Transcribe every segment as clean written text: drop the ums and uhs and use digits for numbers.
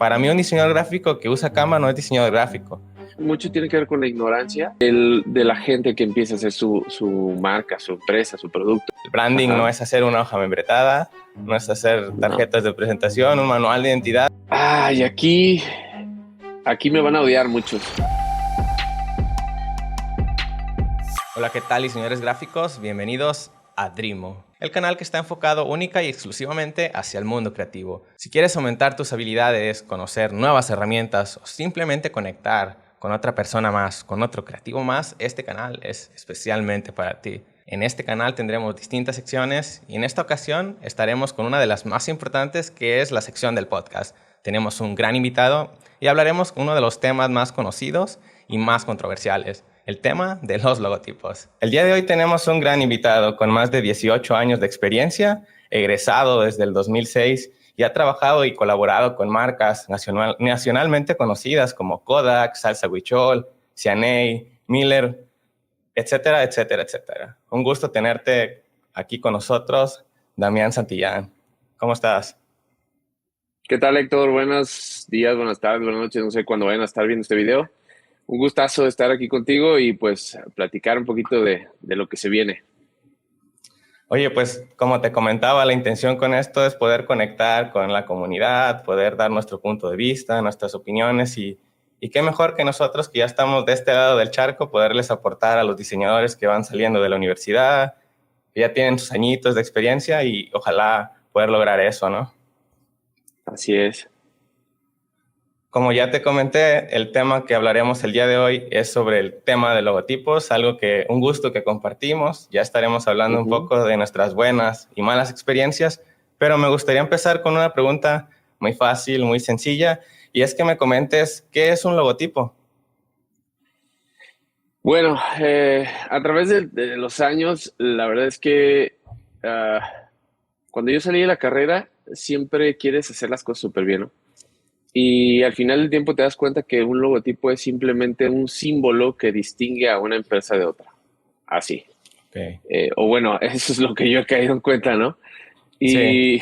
para mí un diseñador gráfico que usa Canva no es diseñador gráfico. Mucho tiene que ver con la ignorancia de la gente que empieza a hacer su marca, su empresa, su producto. El branding no es hacer una hoja membretada, no es hacer tarjetas de presentación, un manual de identidad. Y aquí me van a odiar muchos. Hola, ¿qué tal, diseñadores gráficos? Bienvenidos a Dreamo, el canal que está enfocado única y exclusivamente hacia el mundo creativo. Si quieres aumentar tus habilidades, conocer nuevas herramientas o simplemente conectar con otra persona más, con otro creativo más, este canal es especialmente para ti. En este canal tendremos distintas secciones y en esta ocasión estaremos con una de las más importantes, que es la sección del podcast. Tenemos un gran invitado y hablaremos uno de los temas más conocidos y más controversiales: el tema de los logotipos. El día de hoy tenemos un gran invitado con más de 18 años de experiencia, egresado desde el 2006 y ha trabajado y colaborado con marcas nacionalmente conocidas como Kodak, Salsa Huichol, Cianey, Miller, etcétera, etcétera, etcétera. Un gusto tenerte aquí con nosotros, Damián Santillán. ¿Cómo estás? ¿Qué tal, Héctor? Buenos días, buenas tardes, buenas noches. No sé cuándo vayan a estar viendo este video. Un gustazo estar aquí contigo y pues platicar un poquito de lo que se viene. Oye, pues como te comentaba, la intención con esto es poder conectar con la comunidad, poder dar nuestro punto de vista, nuestras opiniones y qué mejor que nosotros, que ya estamos de este lado del charco, poderles aportar a los diseñadores que van saliendo de la universidad, que ya tienen sus añitos de experiencia y ojalá poder lograr eso, ¿no? Así es. Como ya te comenté, el tema que hablaremos el día de hoy es sobre el tema de logotipos, un gusto que compartimos. Ya estaremos hablando un poco de nuestras buenas y malas experiencias, pero me gustaría empezar con una pregunta muy fácil, muy sencilla, y es que me comentes, ¿qué es un logotipo? Bueno, a través de los años, la verdad es que cuando yo salí de la carrera, siempre quieres hacer las cosas súper bien, ¿no? Y al final del tiempo te das cuenta que un logotipo es simplemente un símbolo que distingue a una empresa de otra. Así. Okay. O bueno, eso es lo que yo he caído en cuenta, ¿no? Y, Sí.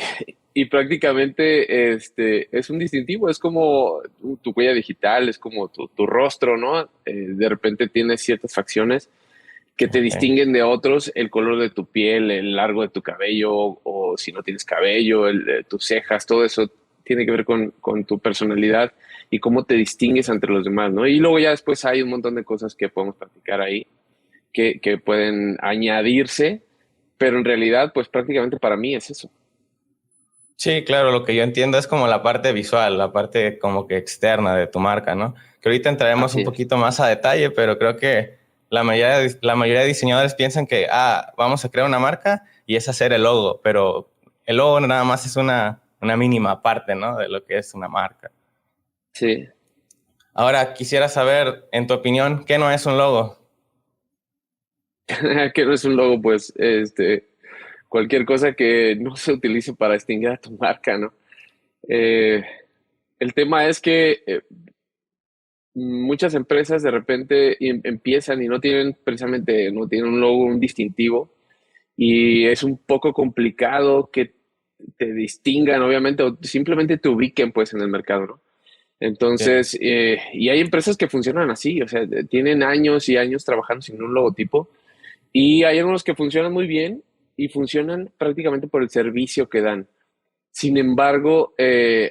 y prácticamente es un distintivo, es como tu huella digital, es como tu rostro, ¿no? De repente tienes ciertas facciones que te distinguen de otros: el color de tu piel, el largo de tu cabello, o si no tienes cabello, tus cejas, todo eso tiene que ver con tu personalidad y cómo te distingues entre los demás, ¿no? Y luego ya después hay un montón de cosas que podemos practicar ahí, que pueden añadirse, pero en realidad, pues prácticamente para mí es eso. Sí, claro, lo que yo entiendo es como la parte visual, la parte como que externa de tu marca, ¿no? Que ahorita entraremos un poquito más a detalle, pero creo que la mayoría de diseñadores piensan que, vamos a crear una marca y es hacer el logo, pero el logo nada más es una mínima parte, ¿no? De lo que es una marca. Sí. Ahora, quisiera saber, en tu opinión, ¿qué no es un logo? Que no es un logo, pues, cualquier cosa que no se utilice para distinguir a tu marca, ¿no? El tema es que muchas empresas de repente empiezan y no tienen un logo, un distintivo, y es un poco complicado que te distingan, obviamente, o simplemente te ubiquen, pues, en el mercado, ¿no? Entonces, y hay empresas que funcionan así, o sea, tienen años y años trabajando sin un logotipo, y hay algunos que funcionan muy bien y funcionan prácticamente por el servicio que dan. Sin embargo,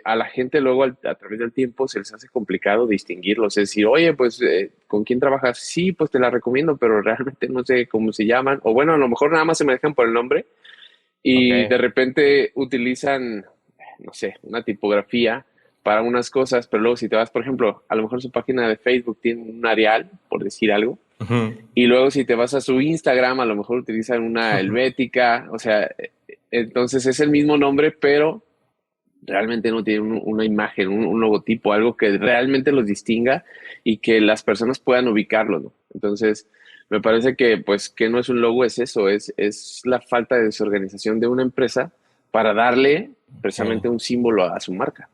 a la gente luego a través del tiempo se les hace complicado distinguirlos. Es decir, oye, pues, ¿con quién trabajas? Sí, pues te la recomiendo, pero realmente no sé cómo se llaman. O bueno, a lo mejor nada más se me dejan por el nombre y de repente utilizan, no sé, una tipografía para unas cosas, pero luego si te vas, por ejemplo, a lo mejor su página de Facebook tiene un Arial, por decir algo, y luego si te vas a su Instagram, a lo mejor utilizan una helvética, o sea, entonces es el mismo nombre, pero realmente no tiene una imagen, un logotipo, algo que realmente los distinga y que las personas puedan ubicarlo, ¿no? Entonces, me parece que, pues, que no es un logo, es eso, es la falta de desorganización de una empresa para darle precisamente un símbolo a su marca.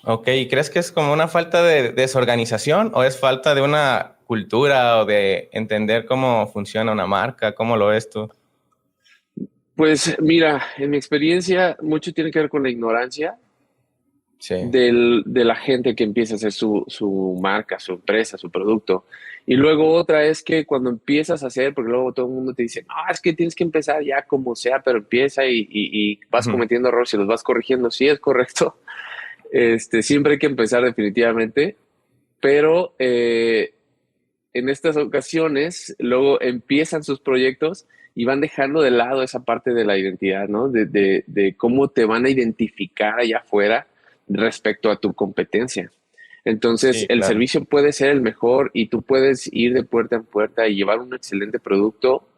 Ok, ¿y crees que es como una falta de desorganización o es falta de una cultura o de entender cómo funciona una marca? ¿Cómo lo ves tú? Pues mira, en mi experiencia mucho tiene que ver con la ignorancia Sí. de la gente que empieza a hacer su marca, su empresa, su producto. Y luego otra es que cuando empiezas a hacer, porque luego todo el mundo te dice, no, es que tienes que empezar ya como sea, pero empieza y vas Ujú. cometiendo errores y los vas corrigiendo. Sí, es correcto. Siempre hay que empezar definitivamente, pero en estas ocasiones luego empiezan sus proyectos y van dejando de lado esa parte de la identidad, ¿no? De cómo te van a identificar allá afuera respecto a tu competencia. Entonces, Sí, el claro. servicio puede ser el mejor y tú puedes ir de puerta en puerta y llevar un excelente producto,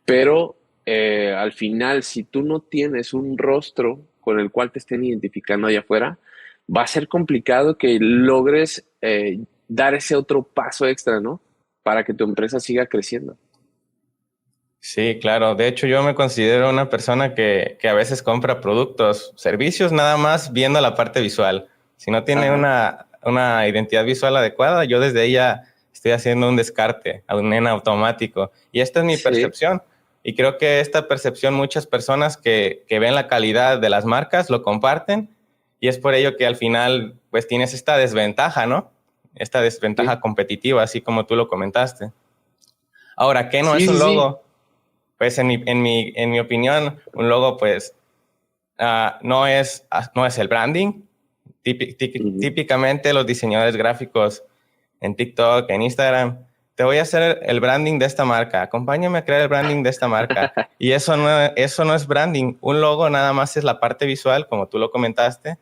pero al final, si tú no tienes un rostro con el cual te estén identificando allá afuera, va a ser complicado que logres dar ese otro paso extra, ¿no? Para que tu empresa siga creciendo. Sí, claro. De hecho, yo me considero una persona que a veces compra productos, servicios, nada más viendo la parte visual. Si no tiene Ajá, una identidad visual adecuada, yo desde ahí ya estoy haciendo un descarte, en automático. Y esta es mi sí, percepción. Y creo que esta percepción muchas personas que ven la calidad de las marcas lo comparten. Y es por ello que al final, pues tienes esta desventaja, ¿no? Esta sí, desventaja competitiva, así como tú lo comentaste. Ahora, ¿qué no sí, es un sí, sí. logo? Pues en mi opinión, un logo pues no es el branding. Ujú. Típicamente los diseñadores gráficos en TikTok, en Instagram, te voy a hacer el branding de esta marca, acompáñame a crear el branding de esta marca. Y eso no es branding. Un logo nada más es la parte visual, como tú lo comentaste.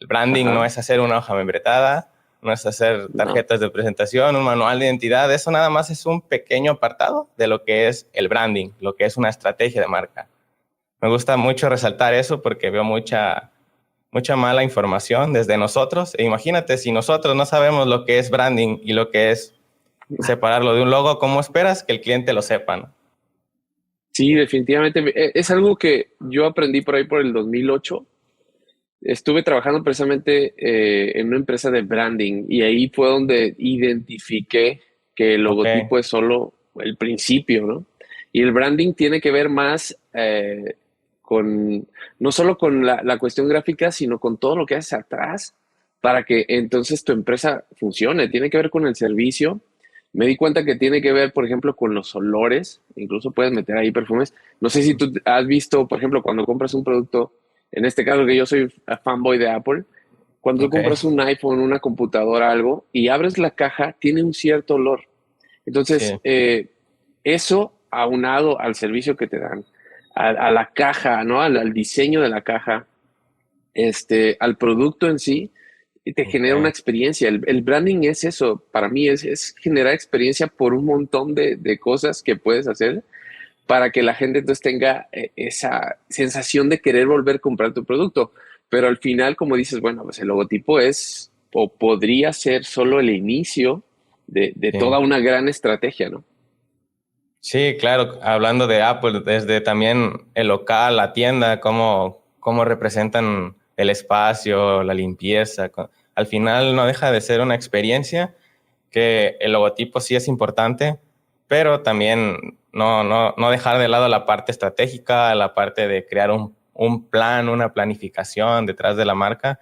El branding no Ajá, es hacer una hoja membretada, no es hacer no, tarjetas de presentación, un manual de identidad. Eso nada más es un pequeño apartado de lo que es el branding, lo que es una estrategia de marca. Me gusta mucho resaltar eso porque veo mucha mala información desde nosotros. E imagínate, si nosotros no sabemos lo que es branding y lo que es separarlo de un logo, ¿cómo esperas que el cliente lo sepa, no? sí, definitivamente. Es algo que yo aprendí por ahí por el 2008. Estuve trabajando precisamente en una empresa de branding y ahí fue donde identifiqué que el Ok, logotipo es solo el principio, ¿no? Y el branding tiene que ver más con, no solo con la cuestión gráfica, sino con todo lo que haces atrás para que entonces tu empresa funcione. Tiene que ver con el servicio. Me di cuenta que tiene que ver, por ejemplo, con los olores. Incluso puedes meter ahí perfumes. No sé si tú has visto, por ejemplo, cuando compras un producto, en este caso que yo soy fanboy de Apple, cuando tú ok, compras un iPhone, una computadora, algo, y abres la caja, tiene un cierto olor. Entonces, sí, eso aunado al servicio que te dan, a la caja, ¿no? Al diseño de la caja, al producto en sí, y te genera una ok, experiencia. El branding es eso, para mí es generar experiencia por un montón de cosas que puedes hacer para que la gente entonces tenga esa sensación de querer volver a comprar tu producto. Pero al final, como dices, bueno, pues el logotipo es o podría ser solo el inicio de sí. toda una gran estrategia, ¿no? Sí, claro, hablando de Apple, desde también el local, la tienda, cómo representan el espacio, la limpieza. Al final no deja de ser una experiencia que el logotipo sí es importante, pero también no dejar de lado la parte estratégica, la parte de crear un plan, una planificación detrás de la marca.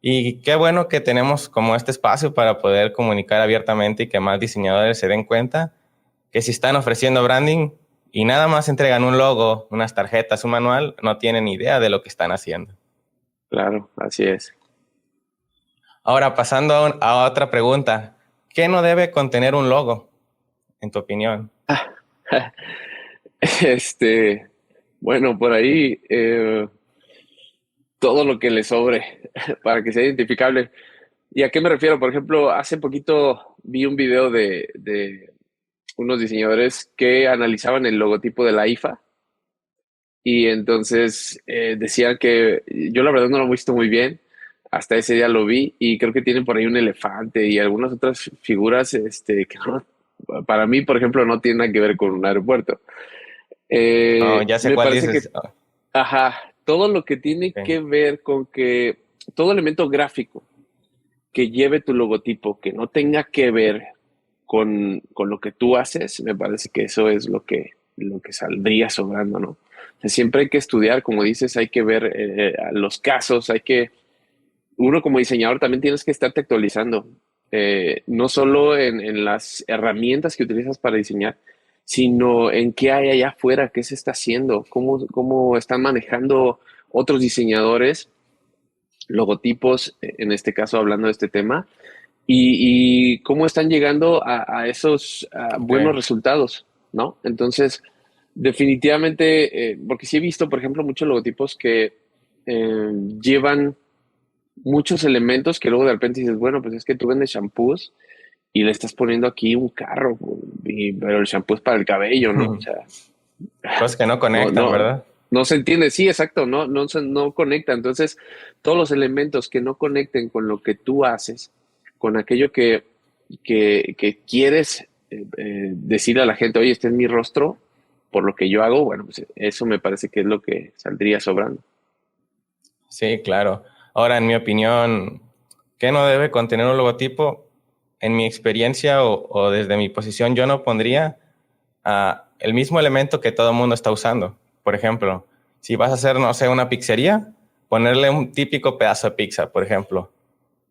Y qué bueno que tenemos como este espacio para poder comunicar abiertamente y que más diseñadores se den cuenta que si están ofreciendo branding y nada más entregan un logo, unas tarjetas, un manual, no tienen idea de lo que están haciendo. Claro, así es. Ahora, pasando a otra pregunta, ¿qué no debe contener un logo, en tu opinión? Este, bueno, por ahí todo lo que le sobre para que sea identificable. ¿Y a qué me refiero? Por ejemplo, hace poquito vi un video de unos diseñadores que analizaban el logotipo de la IFA y entonces decían que yo la verdad no lo he visto muy bien, hasta ese día lo vi y creo que tienen por ahí un elefante y algunas otras figuras que no, para mí, por ejemplo, no tienen nada que ver con un aeropuerto. Oh, ya sé Me cuál parece dices. que, Oh, ajá, todo lo que tiene okay. que ver con que todo elemento gráfico que lleve tu logotipo, que no tenga que ver con lo que tú haces, me parece que eso es lo que saldría sobrando, ¿no? O sea, siempre hay que estudiar, como dices, hay que ver los casos, hay que uno como diseñador también tienes que estarte actualizando, no solo en las herramientas que utilizas para diseñar, sino en qué hay allá afuera, qué se está haciendo, cómo están manejando otros diseñadores, logotipos, en este caso hablando de este tema, y cómo están llegando a esos buenos Okay. resultados, ¿no? Entonces, definitivamente, porque sí he visto, por ejemplo, muchos logotipos que llevan muchos elementos que luego de repente dices, bueno, pues es que tú vendes shampoos y le estás poniendo aquí un carro, pero el shampoo es para el cabello, ¿no? O sea, Cosas que no no, conectan, no, ¿verdad? no se entiende, sí, exacto, no conecta. Entonces, todos los elementos que no conecten con lo que tú haces, con aquello que quieres decirle a la gente, oye, este es mi rostro, por lo que yo hago, bueno, pues eso me parece que es lo que saldría sobrando. Sí, claro. Ahora, en mi opinión, ¿qué no debe contener un logotipo? En mi experiencia o desde mi posición, yo no pondría el mismo elemento que todo el mundo está usando. Por ejemplo, si vas a hacer, no sé, una pizzería, ponerle un típico pedazo de pizza, por ejemplo.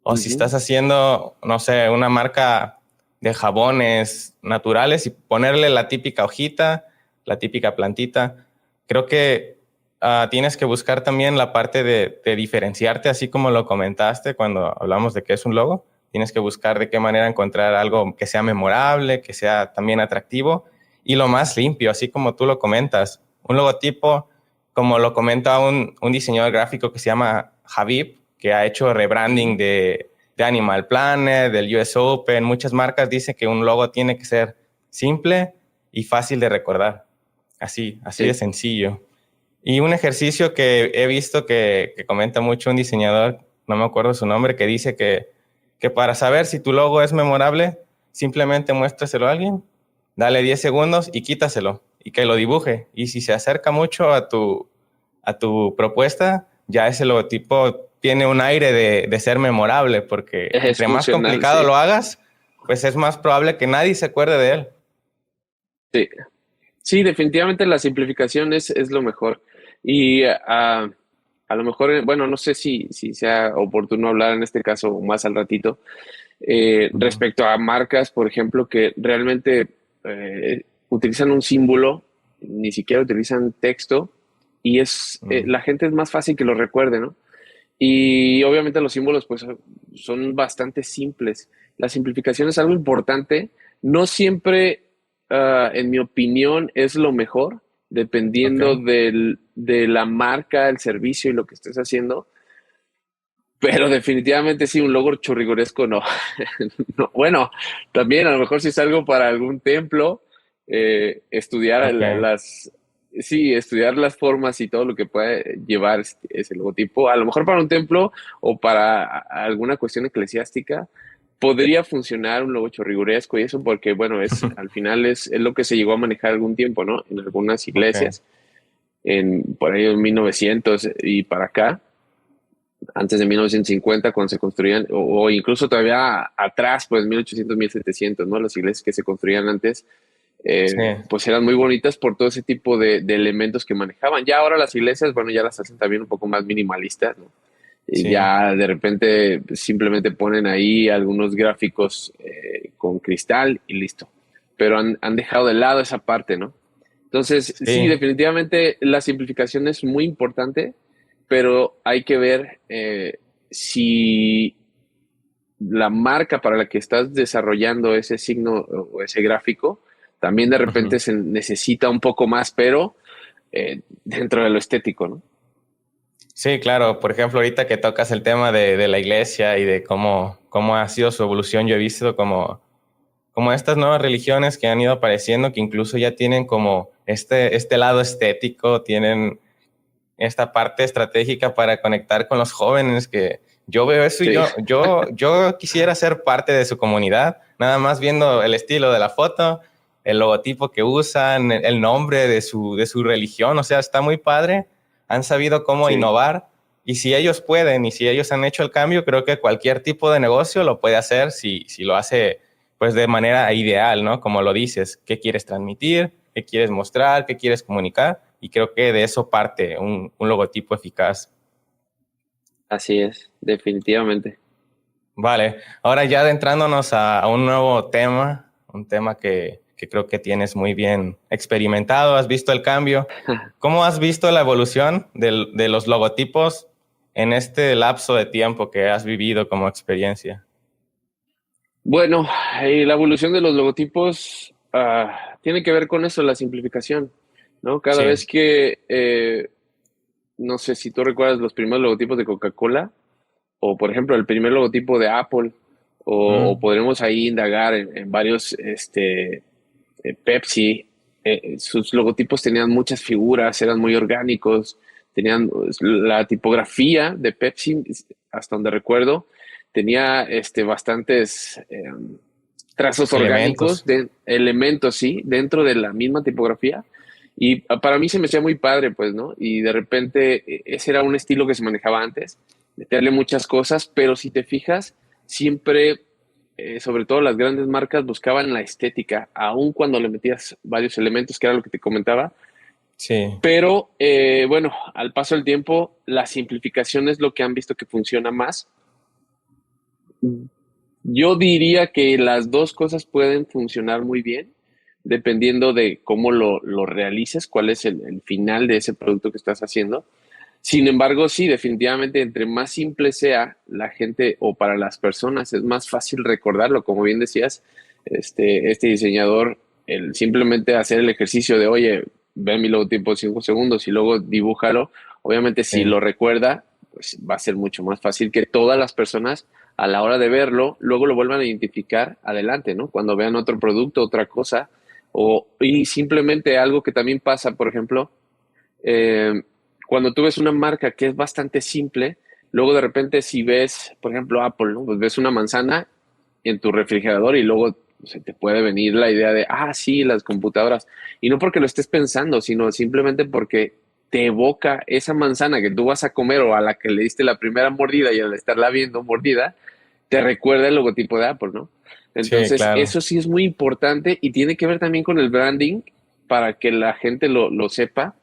O si Ujú. estás haciendo, no sé, una marca de jabones naturales y ponerle la típica hojita, la típica plantita. Creo que tienes que buscar también la parte de diferenciarte, así como lo comentaste cuando hablamos de qué es un logo. Tienes que buscar de qué manera encontrar algo que sea memorable, que sea también atractivo y lo más limpio, así como tú lo comentas. Un logotipo, como lo comenta un diseñador gráfico que se llama Javib, que ha hecho rebranding Ujú. de Animal Planet, del US Open. Muchas marcas dicen que un logo tiene que ser simple y fácil de recordar. Así de Sí. sencillo. Y un ejercicio que he visto que comenta mucho un diseñador, no me acuerdo su nombre, que dice que para saber si tu logo es memorable, simplemente muéstraselo a alguien, dale 10 segundos y quítaselo y que lo dibuje. Y si se acerca mucho a tu propuesta, ya ese logotipo tiene un aire de ser memorable, porque Es entre más funcional, complicado sí. lo hagas, pues es más probable que nadie se acuerde de él. Sí, sí, definitivamente la simplificación es lo mejor. Y a lo mejor, bueno, no sé si sea oportuno hablar en este caso más al ratito, Ujú. respecto a marcas, por ejemplo, que realmente utilizan un símbolo, ni siquiera utilizan texto, y Mm. la gente es más fácil que lo recuerde, ¿no? Y obviamente los símbolos pues son bastante simples. La simplificación es algo importante. No siempre, en mi opinión, es lo mejor, Ok. dependiendo de la marca, el servicio y lo que estés haciendo. Pero definitivamente sí, un logo churrigoresco no. No, bueno, también a lo mejor si es algo para algún templo, estudiar Ok. sí, estudiar las formas y todo lo que puede llevar ese logotipo, a lo mejor para un templo o para alguna cuestión eclesiástica, podría funcionar un logo churriguresco y eso porque, bueno, al final es lo que se llegó a manejar algún tiempo, ¿no? En algunas Ok. iglesias, por ahí en 1900 y para acá antes de 1950 cuando se construían, o incluso todavía atrás, pues 1800, 1700, ¿no? Las iglesias que se construían antes, Sí, pues eran muy bonitas por todo ese tipo de elementos que manejaban. Ya ahora las iglesias, bueno, ya las hacen también un poco más minimalistas, ¿no? Y sí. ya de repente simplemente ponen ahí algunos gráficos con cristal y listo. Pero han dejado de lado esa parte, ¿no? Entonces, sí, Sí, definitivamente la simplificación es muy importante, pero hay que ver si la marca para la que estás desarrollando ese signo o ese gráfico también de repente ujú. se necesita un poco más, pero dentro de lo estético, ¿no? Sí, claro. Por ejemplo, ahorita que tocas el tema de la iglesia y de cómo ha sido su evolución, yo he visto como estas nuevas religiones que han ido apareciendo, que incluso ya tienen como este lado estético, tienen esta parte estratégica para conectar con los jóvenes, que yo veo eso y Sí, yo quisiera ser parte de su comunidad, nada más viendo el estilo de la foto, el logotipo que usan, el nombre de su religión, o sea, está muy padre, han sabido cómo sí, innovar y si ellos pueden y si ellos han hecho el cambio, creo que cualquier tipo de negocio lo puede hacer si lo hace pues de manera ideal, ¿no? Como lo dices, ¿qué quieres transmitir? ¿Qué quieres mostrar? ¿Qué quieres comunicar? Y creo que de eso parte un logotipo eficaz. Así es, definitivamente. Vale, ahora ya adentrándonos a un nuevo tema, un tema que creo que tienes muy bien experimentado, has visto el cambio. ¿Cómo has visto la evolución de los logotipos en este lapso de tiempo que has vivido como experiencia? Bueno, la evolución de los logotipos tiene que ver con eso, la simplificación, ¿no? Cada Sí. vez que, no sé si tú recuerdas los primeros logotipos de Coca-Cola, o por ejemplo el primer logotipo de Apple, o Mm, podremos ahí indagar en varios, Pepsi, sus logotipos tenían muchas figuras, eran muy orgánicos, tenían la tipografía de Pepsi, hasta donde recuerdo, tenía bastantes trazos orgánicos, elementos. de elementos, sí, dentro de la misma tipografía. Y para mí se me hacía muy padre, pues, ¿no? Y de repente ese era un estilo que se manejaba antes, meterle muchas cosas, pero si te fijas, siempre sobre todo las grandes marcas buscaban la estética, aun cuando le metías varios elementos, que era lo que te comentaba. Sí, Pero bueno, al paso del tiempo, la simplificación es lo que han visto que funciona más. Yo diría que las dos cosas pueden funcionar muy bien, dependiendo de cómo lo realices, cuál es el final de ese producto que estás haciendo. Sin embargo, sí, definitivamente, entre más simple sea la gente o para las personas, es más fácil recordarlo. Como bien decías, este diseñador, el simplemente hacer el ejercicio de, oye, ve mi logotipo 5 segundos y luego dibújalo, obviamente si sí. lo recuerda, pues va a ser mucho más fácil que todas las personas a la hora de verlo, luego lo vuelvan a identificar adelante, ¿no? Cuando vean otro producto, otra cosa, y simplemente algo que también pasa, por ejemplo, eh, cuando tú ves una marca que es bastante simple, luego de repente si ves, por ejemplo, Apple, ¿no? Pues ves una manzana en tu refrigerador y luego se te puede venir la idea de, sí, las computadoras. Y no porque lo estés pensando, sino simplemente porque te evoca esa manzana que tú vas a comer o a la que le diste la primera mordida y al estarla viendo mordida, te recuerda el logotipo de Apple, ¿no? Sí, Entonces, claro. eso sí es muy importante y tiene que ver también con el branding para que la gente lo sepa.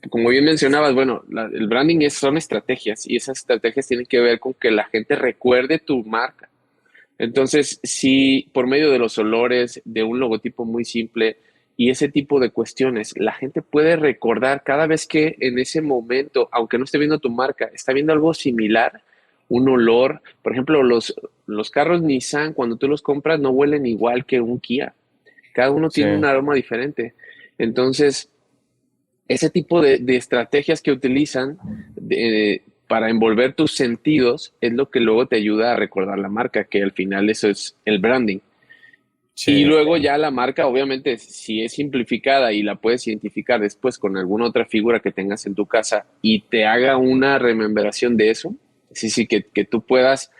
Como bien mencionabas, bueno, el branding son estrategias y esas estrategias tienen que ver con que la gente recuerde tu marca. Entonces, si por medio de los olores, de un logotipo muy simple y ese tipo de cuestiones, la gente puede recordar cada vez que en ese momento, aunque no esté viendo tu marca, está viendo algo similar, un olor. Por ejemplo, los carros Nissan, cuando tú los compras, no huelen igual que un Kia. Cada uno Sí. tiene un aroma diferente. Entonces, ese tipo de estrategias que utilizan para envolver tus sentidos es lo que luego te ayuda a recordar la marca, que al final eso es el branding. Y Sí. luego ya la marca, obviamente, si es simplificada y la puedes identificar después con alguna otra figura que tengas en tu casa y te haga una rememberación de eso, sí, sí, que tú puedas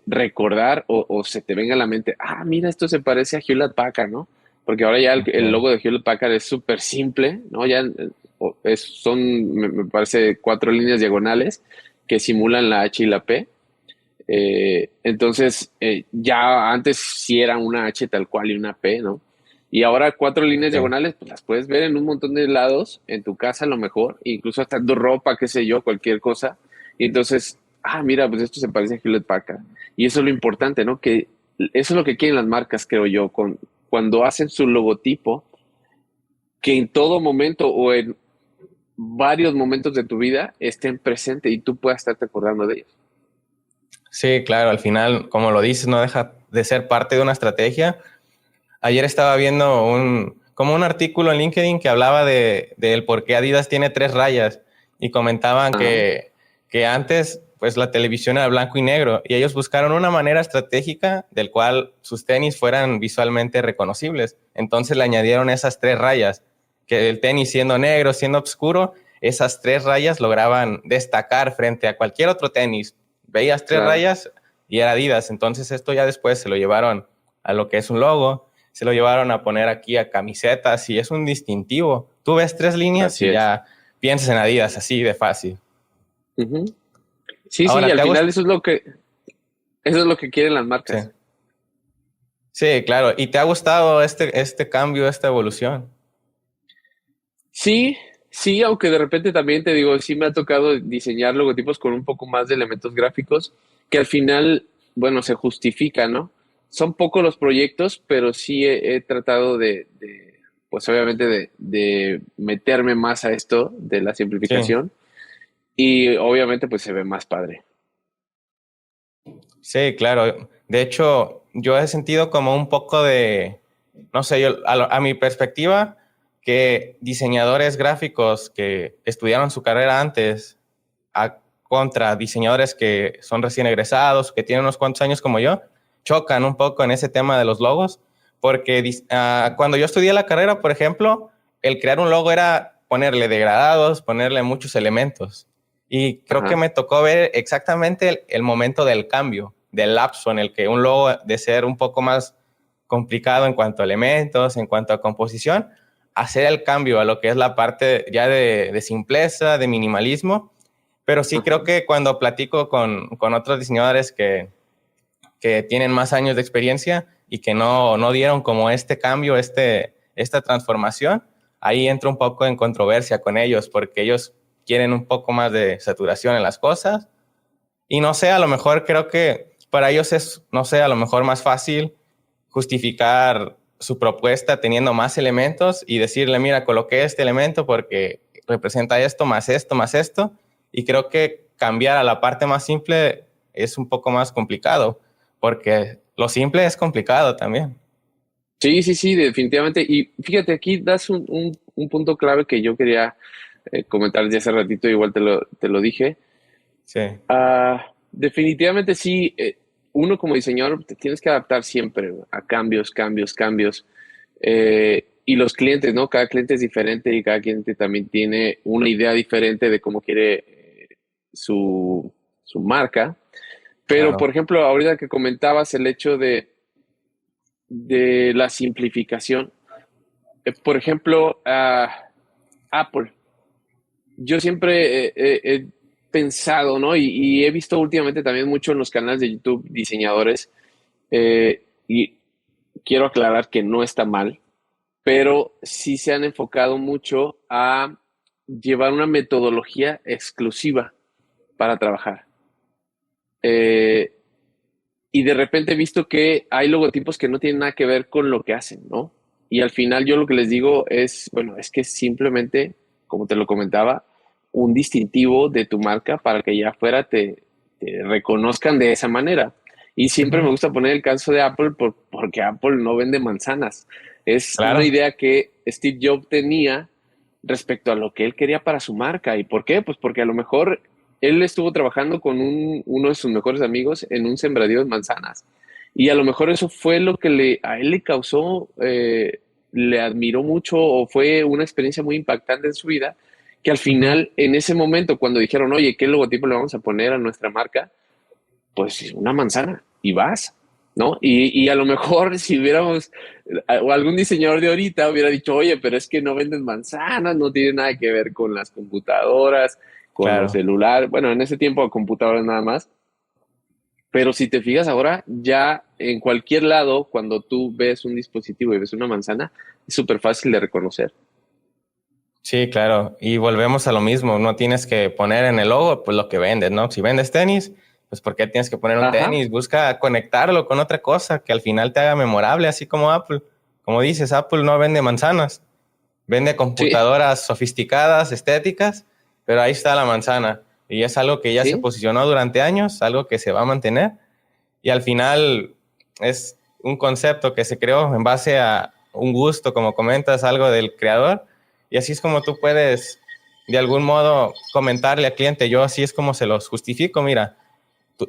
recordar o se te venga a la mente, mira, esto se parece a Hewlett Packard, ¿no? Porque ahora ya el Ok. logo de Hewlett Packard es súper simple, ¿no? Ya me parece 4 líneas diagonales que simulan la H y la P. Entonces, ya antes sí era una H tal cual y una P, ¿no? Y ahora 4 líneas Sí. diagonales, pues las puedes ver en un montón de lados, en tu casa a lo mejor, incluso hasta en tu ropa, qué sé yo, cualquier cosa. Y entonces, mira, pues esto se parece a Hewlett Packard. Y eso es lo importante, ¿no? Que eso es lo que quieren las marcas, creo yo, cuando hacen su logotipo, que en todo momento o en varios momentos de tu vida estén presentes y tú puedas estarte acordando de ellos. Sí, claro, al final, como lo dices, no deja de ser parte de una estrategia. Ayer estaba viendo como un artículo en LinkedIn que hablaba del por qué Adidas tiene 3 rayas y comentaban Ajá, que antes pues la televisión era blanco y negro y ellos buscaron una manera estratégica del cual sus tenis fueran visualmente reconocibles. Entonces le añadieron esas 3 rayas, que el tenis siendo negro, siendo oscuro, esas 3 rayas lograban destacar frente a cualquier otro tenis. Veías tres claro, rayas y era Adidas. Entonces esto ya después se lo llevaron a lo que es un logo, se lo llevaron a poner aquí a camisetas y es un distintivo. Tú ves 3 líneas así y es. ya piensas en Adidas, así de fácil. Ujú. Sí, sí, y Ahora, al ¿te ha final gustado? eso es lo que quieren las Sí. marcas. Sí, claro. ¿Y te ha gustado este cambio, esta evolución? Sí, Sí, aunque de repente también te digo, sí me ha tocado diseñar logotipos con un poco más de elementos gráficos que al final, bueno, se justifica, ¿no? Son pocos los proyectos, pero sí he tratado pues obviamente de meterme más a esto de la Sí, simplificación y obviamente pues se ve más padre. sí, claro. De hecho, yo he sentido como un poco de, no sé, yo, a mi perspectiva, que diseñadores gráficos que estudiaron su carrera antes contra diseñadores que son recién egresados, que tienen unos cuantos años como yo, chocan un poco en ese tema de los logos, porque cuando yo estudié la carrera, por ejemplo, el crear un logo era ponerle degradados, ponerle muchos elementos. Y creo que Ajá, me tocó ver exactamente el momento del cambio, del lapso en el que un logo de ser un poco más complicado en cuanto a elementos, en cuanto a composición, hacer el cambio a lo que es la parte ya de simpleza, de minimalismo. Pero sí creo ajá. que cuando platico con otros diseñadores que tienen más años de experiencia y que no dieron como este cambio, esta transformación, ahí entra un poco en controversia con ellos, porque ellos quieren un poco más de saturación en las cosas. Y no sé, a lo mejor creo que para ellos es, no sé, a lo mejor más fácil justificar su propuesta teniendo más elementos y decirle, mira, coloqué este elemento porque representa esto, más esto, más esto. Y creo que cambiar a la parte más simple es un poco más complicado, porque lo simple es complicado también. Sí, sí, sí, definitivamente. Y fíjate, aquí das un punto clave que yo quería comentar desde hace ratito, igual te lo dije. Sí, Definitivamente sí, uno como diseñador te tienes que adaptar siempre a cambios, cambios, cambios. Y los clientes, ¿no? Cada cliente es diferente y cada cliente también tiene una idea diferente de cómo quiere su marca. Pero, por claro. ejemplo, ahorita que comentabas el hecho de la simplificación, por ejemplo, Apple. Yo siempre he pensado, ¿no? Y he visto últimamente también mucho en los canales de YouTube diseñadores, y quiero aclarar que no está mal, pero sí se han enfocado mucho a llevar una metodología exclusiva para trabajar. Eh, y de repente he visto que hay logotipos que no tienen nada que ver con lo que hacen, ¿no? Y al final yo lo que les digo es, bueno, es que simplemente, como te lo comentaba, un distintivo de tu marca para que ya afuera te reconozcan de esa manera. Y siempre me Ujú, gusta poner el caso de Apple porque Apple no vende manzanas. Es una claro. idea que Steve Jobs tenía respecto a lo que él quería para su marca. ¿Y por qué? Pues porque a lo mejor él estuvo trabajando con uno de sus mejores amigos en un sembradío de manzanas. Y a lo mejor eso fue lo que a él le causó, le admiró mucho o fue una experiencia muy impactante en su vida, que al Ujú, final, en ese momento, cuando dijeron, oye, ¿qué logotipo le vamos a poner a nuestra marca? Pues una manzana y vas, ¿no? Y a lo mejor si hubiéramos, o algún diseñador de ahorita hubiera dicho, oye, pero es que no venden manzanas, no tiene nada que ver con las computadoras, con los claro. celulares, bueno, en ese tiempo computadoras nada más, pero si te fijas ahora, ya en cualquier lado, cuando tú ves un dispositivo y ves una manzana, es súper fácil de reconocer. Sí, claro. Y volvemos a lo mismo. No tienes que poner en el logo pues lo que vendes, ¿no? Si vendes tenis, pues ¿por qué tienes que poner un Ajá, tenis? Busca conectarlo con otra cosa que al final te haga memorable, así como Apple. Como dices, Apple no vende manzanas, vende sí, computadoras sofisticadas, estéticas, pero ahí está la manzana. Y es algo que ya se sí, posicionó durante años, algo que se va a mantener. Y al final es un concepto que se creó en base a un gusto, como comentas, algo del creador. Y así es como tú puedes, de algún modo, comentarle al cliente, yo así es como se los justifico, mira,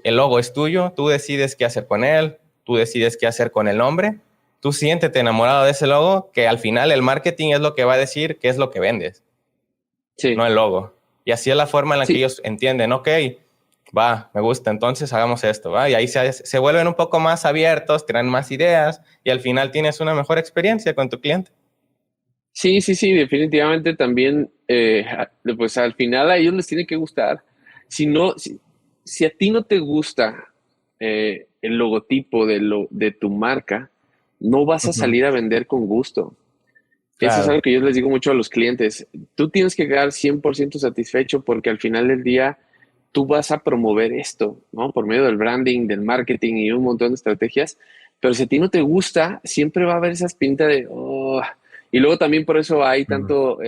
el logo es tuyo, tú decides qué hacer con él, tú decides qué hacer con el nombre, tú siéntete enamorado de ese logo, que al final el marketing es lo que va a decir qué es lo que vendes, no sí, el logo. Y así es la forma en la que sí. ellos entienden, ok, va, me gusta, entonces hagamos esto, va. Y ahí se vuelven un poco más abiertos, traen más ideas y al final tienes una mejor experiencia con tu cliente. Sí, sí, sí, definitivamente también, pues al final a ellos les tiene que gustar. Si no, si a ti no te gusta el logotipo de tu marca, no vas a Ujú. salir a vender con gusto. Eso es Claro. algo que yo les digo mucho a los clientes. Tú tienes que quedar 100% satisfecho porque al final del día tú vas a promover esto, ¿no? Por medio del branding, del marketing y un montón de estrategias. Pero si a ti no te gusta, siempre va a haber esa pinta de, "Oh". Y luego también por eso hay Mm. tanto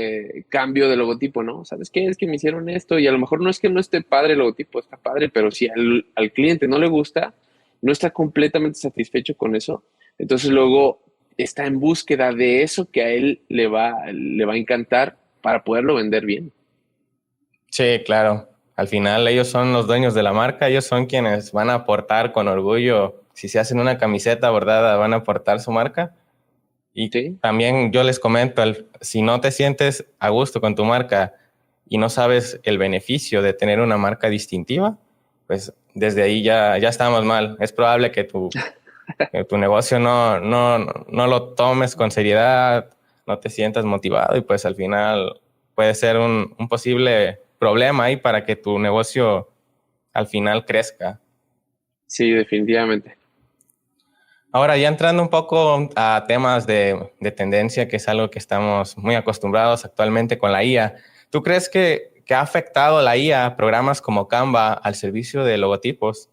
cambio de logotipo, ¿no? ¿Sabes qué? Es que me hicieron esto y a lo mejor no es que no esté padre el logotipo, está padre, pero si al cliente no le gusta, no está completamente satisfecho con eso, entonces luego está en búsqueda de eso que a él le va a encantar para poderlo vender bien. Sí, claro. Al final ellos son los dueños de la marca, ellos son quienes van a aportar con orgullo. Si se hacen una camiseta bordada, van a aportar su marca. Y ¿Sí? también yo les comento, si no te sientes a gusto con tu marca y no sabes el beneficio de tener una marca distintiva, pues desde ahí ya estamos mal. Es probable que tu negocio no lo tomes con seriedad, no te sientas motivado y pues al final puede ser un posible problema ahí para que tu negocio al final crezca. Sí, definitivamente. Ahora, ya entrando un poco a temas de tendencia, que es algo que estamos muy acostumbrados actualmente con la IA, ¿tú crees que ha afectado la IA a programas como Canva al servicio de logotipos?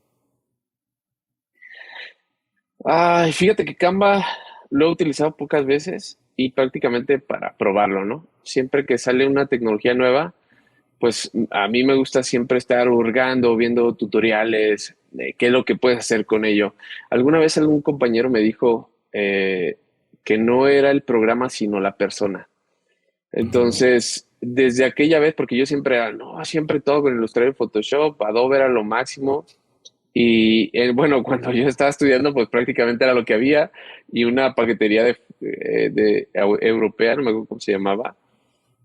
Ay, fíjate que Canva lo he utilizado pocas veces y prácticamente para probarlo, ¿no? Siempre que sale una tecnología nueva, pues a mí me gusta siempre estar hurgando, viendo tutoriales de qué es lo que puedes hacer con ello. Alguna vez algún compañero me dijo que no era el programa, sino la persona. Entonces, desde aquella vez, porque yo siempre era, no, siempre todo con Illustrator y Photoshop, Adobe era lo máximo. Y bueno, cuando yo estaba estudiando, pues prácticamente era lo que había y una paquetería europea, no me acuerdo cómo se llamaba,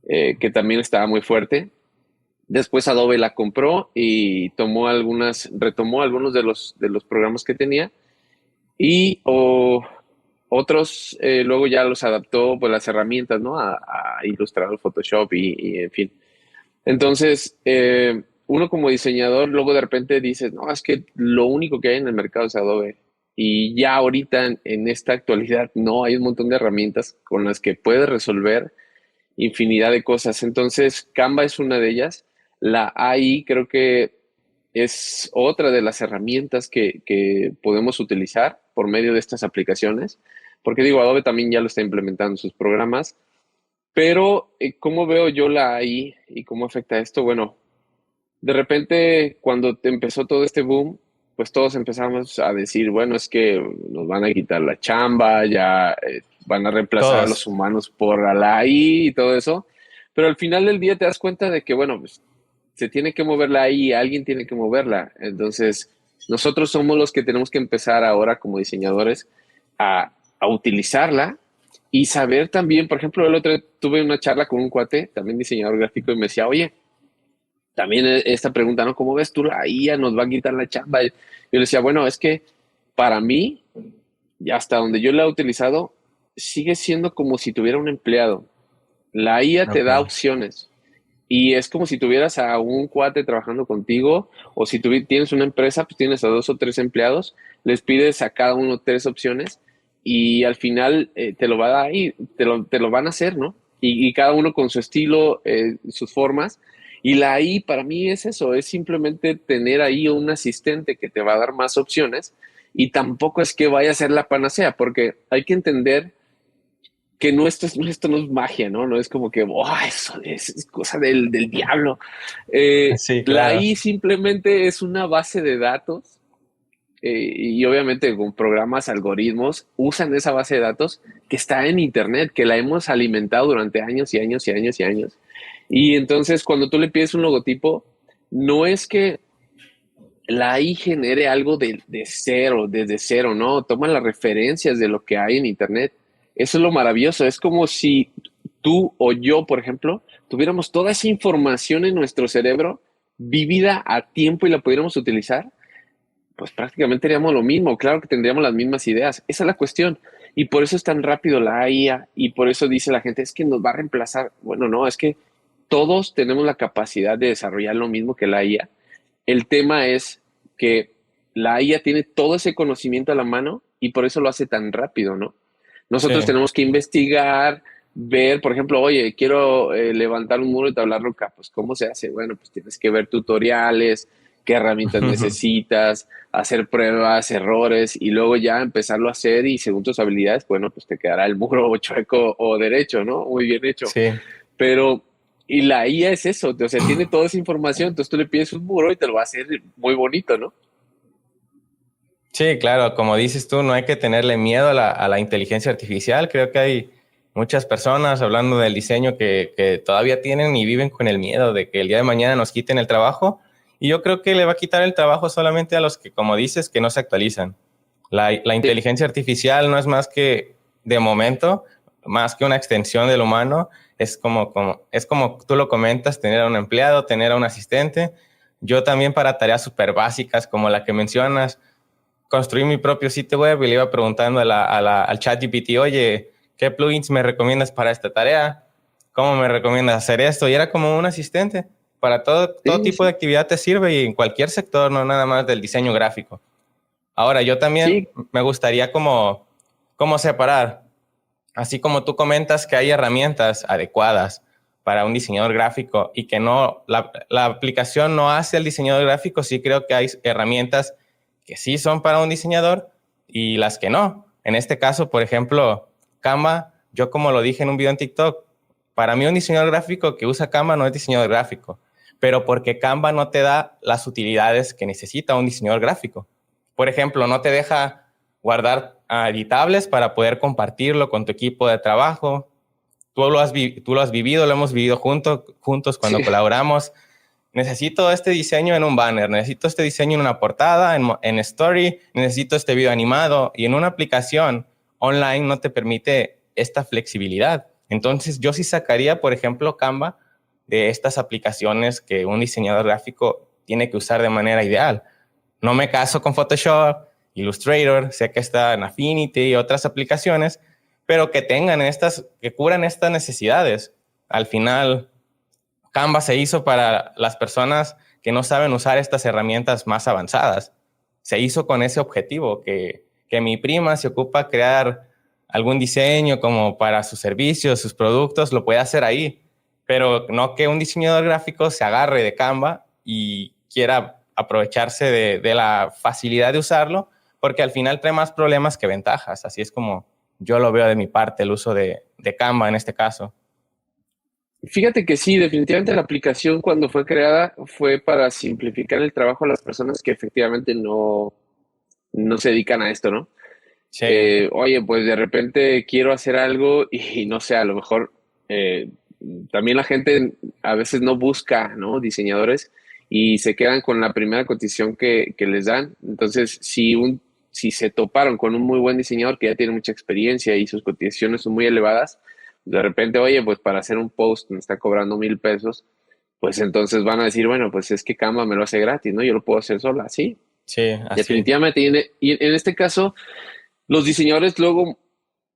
que también estaba muy fuerte. Después Adobe la compró y retomó algunos de los programas que tenía y otros luego ya los adaptó pues las herramientas, ¿no? A Illustrator, Photoshop y en fin. Entonces, uno como diseñador luego de repente dices, no, es que lo único que hay en el mercado es Adobe. Y ya ahorita en esta actualidad no hay un montón de herramientas con las que puedes resolver infinidad de cosas. Entonces, Canva es una de ellas. La AI creo que es otra de las herramientas que podemos utilizar por medio de estas aplicaciones, porque digo, Adobe también ya lo está implementando en sus programas, pero ¿cómo veo yo la AI y cómo afecta esto? Bueno, de repente cuando empezó todo este boom, pues todos empezamos a decir, bueno, es que nos van a quitar la chamba, ya van a reemplazar a los Todos. humanos por la AI y todo eso, pero al final del día te das cuenta de que, bueno, pues se tiene que mover la AI, alguien tiene que moverla. Entonces, nosotros somos los que tenemos que empezar ahora como diseñadores a utilizarla y saber también, por ejemplo, el otro día tuve una charla con un cuate, también diseñador gráfico, y me decía, oye, también esta pregunta, ¿no? ¿Cómo ves tú la IA nos va a quitar la chamba? Yo le decía, bueno, es que para mí, y hasta donde yo la he utilizado, sigue siendo como si tuviera un empleado. La IA te Ok. da opciones. Y es como si tuvieras a un cuate trabajando contigo, o si tienes una empresa, pues tienes a 2 o 3 empleados, les pides a cada uno 3 opciones y al final te lo va a dar ahí, te lo van a hacer, ¿no? Y cada uno con su estilo, sus formas. Y la I para mí es eso, es simplemente tener ahí un asistente que te va a dar más opciones y tampoco es que vaya a ser la panacea, porque hay que entender que esto no es magia, ¿no? No es como que, oh, eso es cosa del diablo. Sí, La claro. I simplemente es una base de datos y obviamente con programas, algoritmos, usan esa base de datos que está en Internet, que la hemos alimentado durante años y años y años y años. Y entonces cuando tú le pides un logotipo, no es que la I genere algo de cero, desde cero, ¿no? Toma las referencias de lo que hay en Internet. Eso es lo maravilloso. Es como si tú o yo, por ejemplo, tuviéramos toda esa información en nuestro cerebro vivida a tiempo y la pudiéramos utilizar, pues prácticamente haríamos lo mismo. Claro que tendríamos las mismas ideas. Esa es la cuestión. Y por eso es tan rápido la IA y por eso dice la gente, es que nos va a reemplazar. Bueno, no, es que todos tenemos la capacidad de desarrollar lo mismo que la IA. El tema es que la IA tiene todo ese conocimiento a la mano y por eso lo hace tan rápido, ¿no? Sí, Nosotros tenemos que investigar, ver, por ejemplo, oye, quiero levantar un muro de tabla roca, pues ¿cómo se hace? Bueno, pues tienes que ver tutoriales, qué herramientas necesitas, hacer pruebas, errores y luego ya empezarlo a hacer y según tus habilidades, bueno, pues te quedará el muro chueco o derecho, ¿no? Muy bien hecho. Sí. Pero, y la IA es eso, o sea, tiene toda esa información, entonces tú le pides un muro y te lo va a hacer muy bonito, ¿no? Sí, claro, como dices tú, no hay que tenerle miedo a la inteligencia artificial. Creo que hay muchas personas hablando del diseño que todavía tienen y viven con el miedo de que el día de mañana nos quiten el trabajo. Y yo creo que le va a quitar el trabajo solamente a los que, como dices, que no se actualizan. La Sí, inteligencia artificial no es más que, de momento, más que una extensión del humano. Es como tú lo comentas, tener a un empleado, tener a un asistente. Yo también para tareas súper básicas como la que mencionas, construí mi propio sitio web y le iba preguntando al ChatGPT, oye, ¿qué plugins me recomiendas para esta tarea? ¿Cómo me recomiendas hacer esto? Y era como un asistente. Para todo sí, tipo de sí, actividad te sirve y en cualquier sector, no nada más del diseño gráfico. Ahora, yo también sí, me gustaría como separar, así como tú comentas que hay herramientas adecuadas para un diseñador gráfico y que no, la aplicación no hace el diseñador gráfico, sí creo que hay herramientas que sí son para un diseñador y las que no. En este caso, por ejemplo, Canva, yo como lo dije en un video en TikTok, para mí un diseñador gráfico que usa Canva no es diseñador gráfico, pero porque Canva no te da las utilidades que necesita un diseñador gráfico. Por ejemplo, no te deja guardar editables para poder compartirlo con tu equipo de trabajo. Tú lo has vivido, lo hemos vivido juntos sí. cuando colaboramos. Necesito este diseño en un banner, necesito este diseño en una portada, en story, necesito este video animado y en una aplicación online no te permite esta flexibilidad. Entonces yo sí sacaría, por ejemplo, Canva de estas aplicaciones que un diseñador gráfico tiene que usar de manera ideal. No me caso con Photoshop, Illustrator, sé que está en Affinity y otras aplicaciones, pero que tengan que cubran estas necesidades. Al final, Canva se hizo para las personas que no saben usar estas herramientas más avanzadas. Se hizo con ese objetivo, que mi prima se ocupa crear algún diseño como para sus servicios, sus productos, lo puede hacer ahí, pero no que un diseñador gráfico se agarre de Canva y quiera aprovecharse de la facilidad de usarlo, porque al final trae más problemas que ventajas. Así es como yo lo veo de mi parte, el uso de Canva en este caso. Fíjate que sí, definitivamente la aplicación cuando fue creada fue para simplificar el trabajo a las personas que efectivamente no se dedican a esto, ¿no? Sí, Oye, pues de repente quiero hacer algo y no sé, a lo mejor eh, también la gente a veces no busca, ¿no? Diseñadores y se quedan con la primera cotización que les dan. Entonces, si se toparon con un muy buen diseñador que ya tiene mucha experiencia y sus cotizaciones son muy elevadas, de repente, oye, pues para hacer un post me está cobrando 1,000 pesos, pues entonces van a decir, bueno, pues es que Canva me lo hace gratis, ¿no? Yo lo puedo hacer sola, sí, sí, así. definitivamente. Y en este caso los diseñadores luego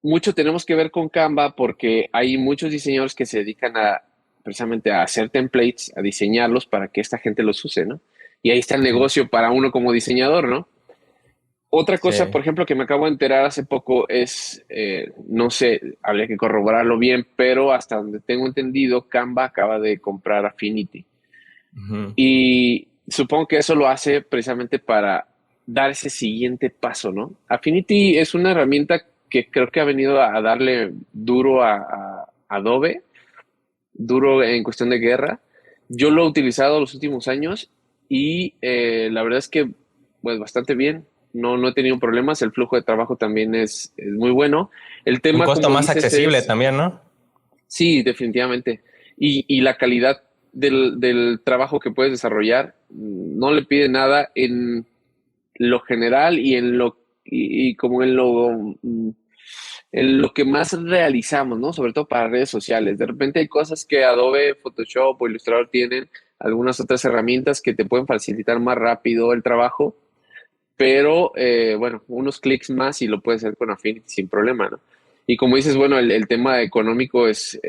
mucho tenemos que ver con Canva porque hay muchos diseñadores que se dedican a precisamente a hacer templates, a diseñarlos para que esta gente los use, ¿no? Y ahí está el Ujú. negocio para uno como diseñador, ¿no? Otra Sí, cosa, por ejemplo, que me acabo de enterar hace poco es, no sé, habría que corroborarlo bien, pero hasta donde tengo entendido, Canva acaba de comprar Affinity. ujú. Y supongo que eso lo hace precisamente para dar ese siguiente paso, ¿no? Affinity es una herramienta que creo que ha venido a darle duro a Adobe, duro en cuestión de guerra. Yo lo he utilizado los últimos años y la verdad es que, pues, bastante bien. No he tenido problemas. El flujo de trabajo también es muy bueno. El Un tema, costo como más dices, accesible es también, ¿no? sí, definitivamente. Y la calidad del trabajo que puedes desarrollar no le pide nada en lo general y como en lo que más realizamos, ¿no? Sobre todo para redes sociales. De repente hay cosas que Adobe, Photoshop o Illustrator tienen, algunas otras herramientas que te pueden facilitar más rápido el trabajo, pero bueno, unos clics más y lo puedes hacer con Affinity sin problema, ¿no? Y como dices, bueno, el tema económico es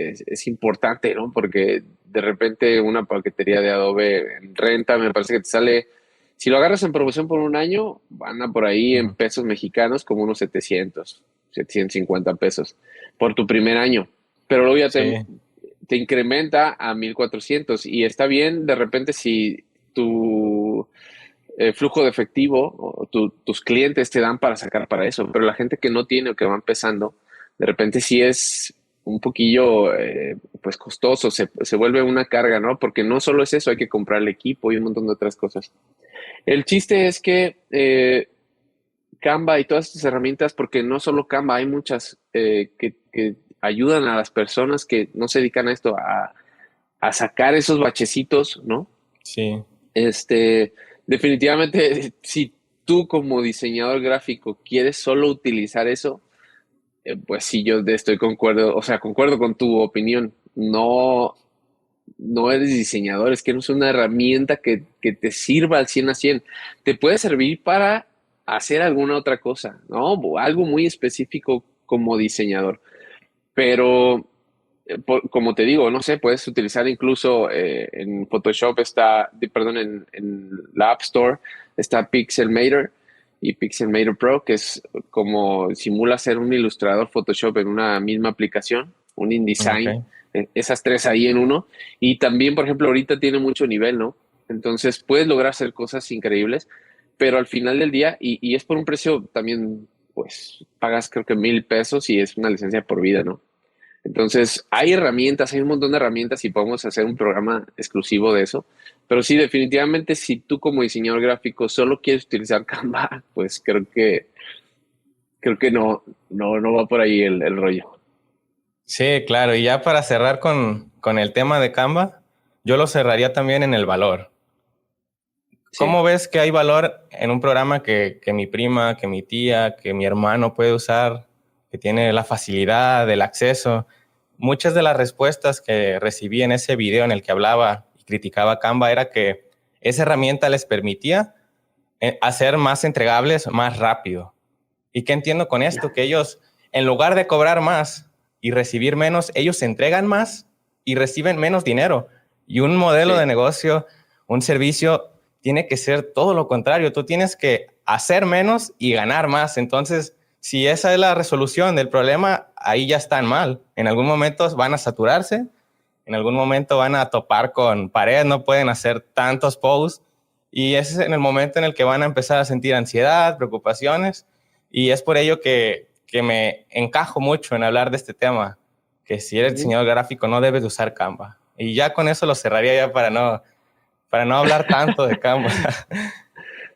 importante, ¿no? Porque de repente una paquetería de Adobe en renta me parece que te sale, si lo agarras en promoción por un año, van a por ahí en Ujú. pesos mexicanos como unos 750 pesos por tu primer año. pero luego ya Sí, te incrementa a 1400 y está bien de repente si tu flujo de efectivo o tus clientes te dan para sacar para eso, pero la gente que no tiene o que va empezando, de repente sí es un poquillo pues costoso, se vuelve una carga, ¿no? Porque no solo es eso, hay que comprar el equipo y un montón de otras cosas. El chiste es que Canva y todas estas herramientas, porque no solo Canva, hay muchas que ayudan a las personas que no se dedican a esto a sacar esos bachecitos, ¿no? sí. Este, definitivamente, si tú como diseñador gráfico quieres solo utilizar eso, pues sí, yo estoy concuerdo, o sea, concuerdo con tu opinión. No, no eres diseñador, es que no es una herramienta que te sirva al 100 a 100. Te puede servir para hacer alguna otra cosa, ¿no? O algo muy específico como diseñador. Pero, como te digo, no sé, puedes utilizar incluso en Photoshop perdón, en la App Store está Pixelmator y Pixelmator Pro, que es como simula ser un ilustrador Photoshop en una misma aplicación, un InDesign, Ok. esas tres ahí en uno. Y también, por ejemplo, ahorita tiene mucho nivel, ¿no? Entonces puedes lograr hacer cosas increíbles, pero al final del día, y es por un precio también, pues pagas creo que 1,000 pesos y es una licencia por vida, ¿no? Entonces, hay herramientas, hay un montón de herramientas y podemos hacer un programa exclusivo de eso. Pero sí, definitivamente, si tú como diseñador gráfico solo quieres utilizar Canva, pues creo que no va por ahí el rollo. Sí, claro. Y ya para cerrar con el tema de Canva, yo lo cerraría también en el valor. Sí, ¿Cómo ves que hay valor en un programa que mi prima, que mi tía, que mi hermano puede usar, que tiene la facilidad, el acceso? Muchas de las respuestas que recibí en ese video en el que hablaba y criticaba Canva era que esa herramienta les permitía hacer más entregables más rápido. ¿Y qué entiendo con esto? Que ellos, en lugar de cobrar más y recibir menos, ellos entregan más y reciben menos dinero. Y un modelo de sí. negocio, un servicio, tiene que ser todo lo contrario. Tú tienes que hacer menos y ganar más. Entonces, si esa es la resolución del problema, ahí ya están mal. En algún momento van a saturarse, en algún momento van a topar con pared, no pueden hacer tantos posts. Y ese es en el momento en el que van a empezar a sentir ansiedad, preocupaciones. Y es por ello que me encajo mucho en hablar de este tema, que si eres Ujú. diseñador gráfico no debes de usar Canva. Y ya con eso lo cerraría ya para no hablar tanto de Canva.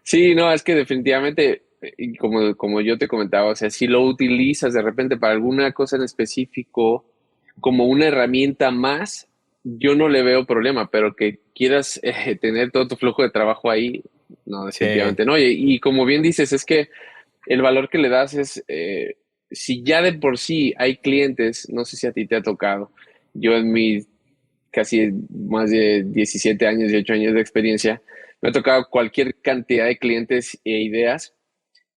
Sí, no, es que definitivamente, y como yo te comentaba, o sea, si lo utilizas de repente para alguna cosa en específico, como una herramienta más, yo no le veo problema, pero que quieras tener todo tu flujo de trabajo ahí, no, Sí, definitivamente no. Y como bien dices, es que el valor que le das es, si ya de por sí hay clientes, no sé si a ti te ha tocado, yo en mis casi más de 17 años, 18 años de experiencia, me ha tocado cualquier cantidad de clientes e ideas.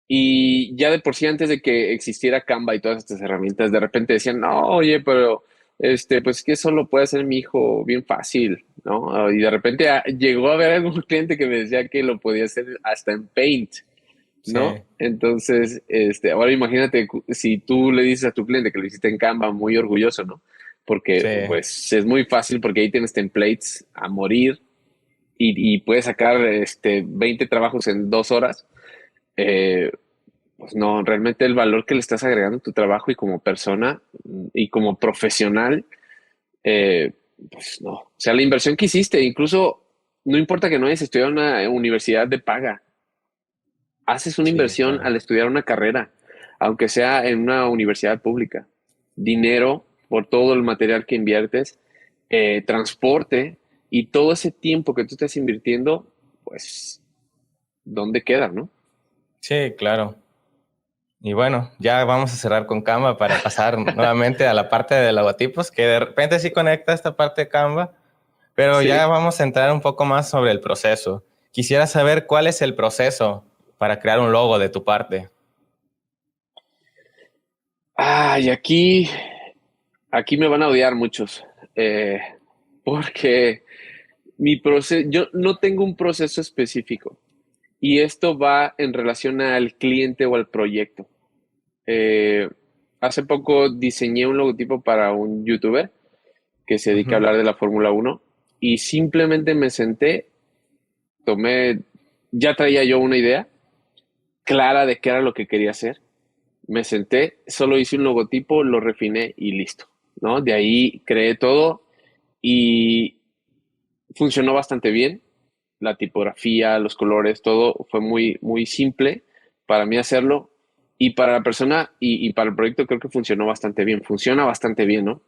Y ya de por sí, antes de que existiera Canva y todas estas herramientas, de repente decían, no, oye, pero pues que eso lo puede hacer mi hijo bien fácil, ¿no? Y de repente llegó a haber algún cliente que me decía que lo podía hacer hasta en Paint, ¿no? sí, Entonces, ahora imagínate si tú le dices a tu cliente que lo hiciste en Canva, muy orgulloso, ¿no? Porque sí, pues es muy fácil porque ahí tienes templates a morir y puedes sacar 20 trabajos en 2 horas. Eh, pues no, realmente el valor que le estás agregando a tu trabajo y como persona y como profesional, eh, pues no. O sea, la inversión que hiciste, incluso no importa que no hayas estudiado en una universidad de paga, haces una sí, inversión claro. al estudiar una carrera, aunque sea en una universidad pública. Dinero por todo el material que inviertes, transporte y todo ese tiempo que tú estás invirtiendo, pues, ¿dónde queda, no? Sí, claro. Y bueno, ya vamos a cerrar con Canva para pasar nuevamente a la parte de logotipos, que de repente sí conecta esta parte de Canva, pero ya Sí. vamos a entrar un poco más sobre el proceso. Quisiera saber cuál es el proceso para crear un logo de tu parte. Ay, aquí me van a odiar muchos, eh, porque yo no tengo un proceso específico y esto va en relación al cliente o al proyecto. Eh, hace poco diseñé un logotipo para un youtuber que se dedica a Ujú. hablar de la Fórmula Uno y simplemente me senté, tomé, ya traía yo una idea clara de qué era lo que quería hacer. Me senté, solo hice un logotipo, lo refiné y listo, ¿no? De ahí creé todo y funcionó bastante bien. La tipografía, los colores, todo fue muy, muy simple para mí hacerlo. Y para la persona y para el proyecto creo que funcionó bastante bien. Funciona bastante bien, ¿no?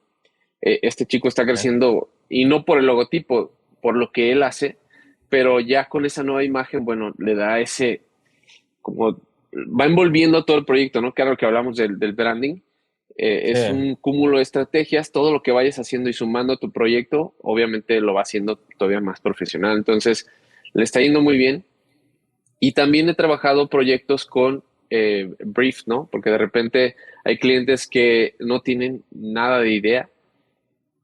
Este chico está Ok. creciendo y no por el logotipo, por lo que él hace, pero ya con esa nueva imagen, bueno, le da ese, como va envolviendo todo el proyecto, ¿no? Claro que hablamos del branding. Sí, Es un cúmulo de estrategias, todo lo que vayas haciendo y sumando a tu proyecto, obviamente lo va haciendo todavía más profesional. Entonces, le está yendo muy bien. Y también he trabajado proyectos con brief, ¿no? Porque de repente hay clientes que no tienen nada de idea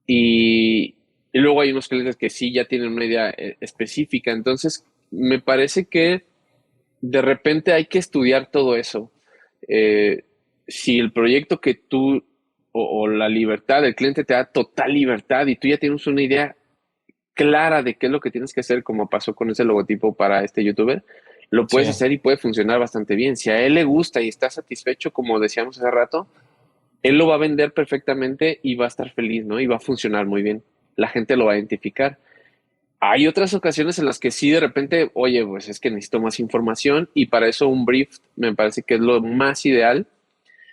y luego hay unos clientes que sí ya tienen una idea específica. Entonces, me parece que de repente hay que estudiar todo eso. Eh, si el proyecto que tú o la libertad del cliente te da total libertad y tú ya tienes una idea clara de qué es lo que tienes que hacer, como pasó con ese logotipo para este youtuber, lo sí. puedes hacer y puede funcionar bastante bien. Si a él le gusta y está satisfecho, como decíamos hace rato, él lo va a vender perfectamente y va a estar feliz, ¿no? Y va a funcionar muy bien. La gente lo va a identificar. Hay otras ocasiones en las que sí de repente, oye, pues es que necesito más información y para eso un brief me parece que es lo más ideal.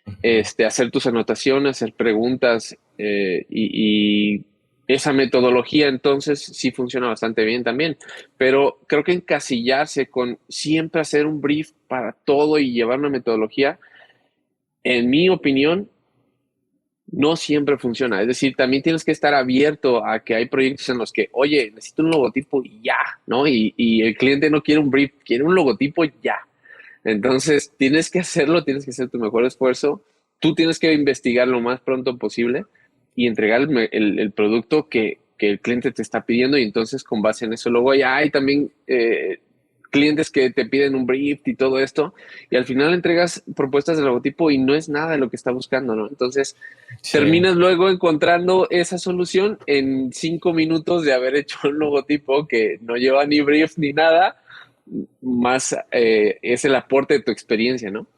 Ujú. Hacer tus anotaciones, hacer preguntas y esa metodología entonces sí funciona bastante bien también. Pero creo que encasillarse con siempre hacer un brief para todo y llevar una metodología, en mi opinión, no siempre funciona. Es decir, también tienes que estar abierto a que hay proyectos en los que, oye, necesito un logotipo y ya, ¿no? Y el cliente no quiere un brief, quiere un logotipo ya. Entonces, tienes que hacerlo, tienes que hacer tu mejor esfuerzo. Tú tienes que investigar lo más pronto posible y entregar el producto que el cliente te está pidiendo. Y entonces, con base en eso, luego ya hay también clientes que te piden un brief y todo esto. Y al final entregas propuestas de logotipo y no es nada de lo que está buscando, ¿no? Entonces, Sí. terminas luego encontrando esa solución en 5 minutos de haber hecho un logotipo que no lleva ni brief ni nada, más es el aporte de tu experiencia, ¿no?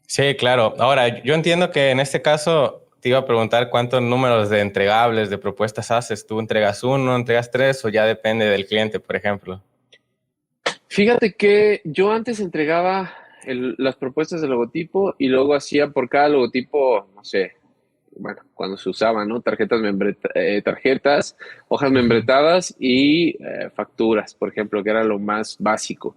Sí, claro. Ahora, yo entiendo que en este caso te iba a preguntar cuántos números de entregables, de propuestas haces. ¿Tú entregas uno, entregas tres o ya depende del cliente, por ejemplo? Fíjate que yo antes entregaba las propuestas de logotipo y luego hacía por cada logotipo, no sé, bueno, cuando se usaban, ¿no? Tarjetas, hojas Ujú. membretadas y facturas, por ejemplo, que era lo más básico.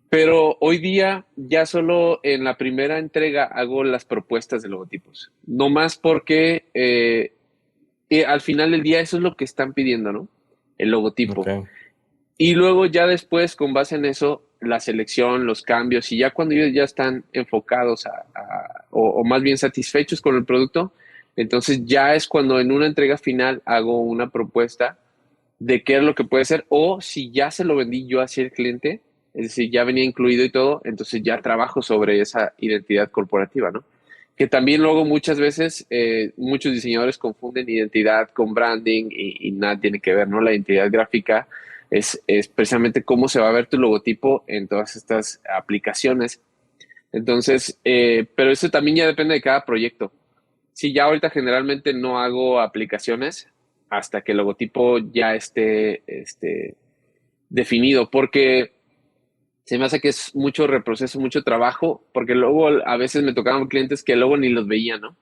Pero hoy día ya solo en la primera entrega hago las propuestas de logotipos. No más porque al final del día eso es lo que están pidiendo, ¿no? El Ok. logotipo. Y luego ya después, con base en eso, la selección, los cambios, y ya cuando ellos ya están enfocados o más bien satisfechos con el producto, entonces ya es cuando en una entrega final hago una propuesta de qué es lo que puede ser, o si ya se lo vendí yo hacia el cliente, es decir, ya venía incluido y todo, entonces ya trabajo sobre esa identidad corporativa, ¿no? Que también luego muchas veces muchos diseñadores confunden identidad con branding y nada tiene que ver, ¿no? La identidad gráfica es precisamente cómo se va a ver tu logotipo en todas estas aplicaciones. Entonces, pero eso también ya depende de cada proyecto. Sí, ya ahorita generalmente no hago aplicaciones hasta que el logotipo ya esté definido, porque se me hace que es mucho reproceso, mucho trabajo, porque luego a veces me tocaban clientes que luego ni los veían, ¿no?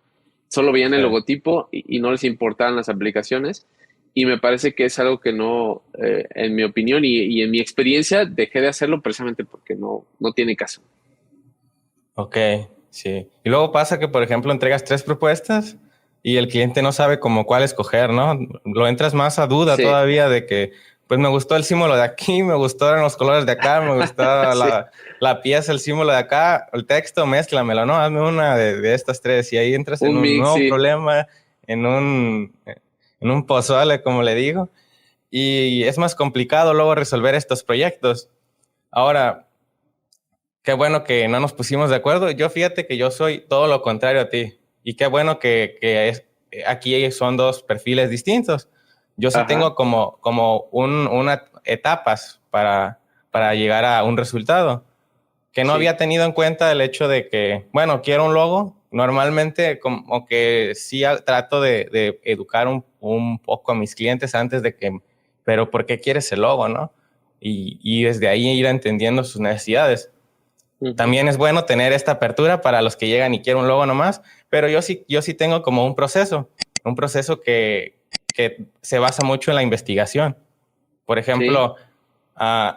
Solo veían el Sí. logotipo y no les importaban las aplicaciones. Y me parece que es algo que no, en mi opinión y en mi experiencia, dejé de hacerlo precisamente porque no tiene caso. Ok, sí. Y luego pasa que, por ejemplo, entregas tres propuestas y el cliente no sabe cómo cuál escoger, ¿no? Lo entras más a duda Sí, todavía de que, pues me gustó el símbolo de aquí, me gustaron los colores de acá, me gustó sí, la pieza, el símbolo de acá, el texto, mézclamelo, ¿no? Hazme una de estas tres y ahí entras en un un mix, nuevo sí. problema, en un pozole, como le digo, y es más complicado luego resolver estos proyectos. Ahora, qué bueno que no nos pusimos de acuerdo. Yo fíjate que yo soy todo lo contrario a ti. Y qué bueno aquí son dos perfiles distintos. Yo sí Ajá, tengo como una etapas para llegar a un resultado. Que no sí, había tenido en cuenta el hecho de que, bueno, quiero un logo. Normalmente como que sí trato de educar un poco a mis clientes antes de que, pero ¿por qué quieres el logo, no? Y desde ahí ir entendiendo sus necesidades. ujú, También es bueno tener esta apertura para los que llegan y quieren un logo nomás, pero yo sí tengo como un proceso que se basa mucho en la investigación. Por sí, ejemplo,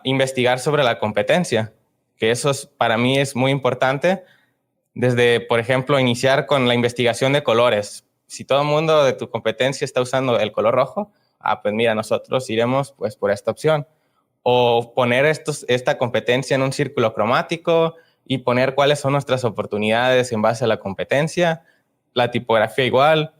investigar sobre la competencia, que para mí es muy importante desde, por ejemplo, iniciar con la investigación de colores. Si todo el mundo de tu competencia está usando el color rojo, pues mira, nosotros iremos pues por esta opción. O poner esta competencia en un círculo cromático y poner cuáles son nuestras oportunidades en base a la competencia. La tipografía igual.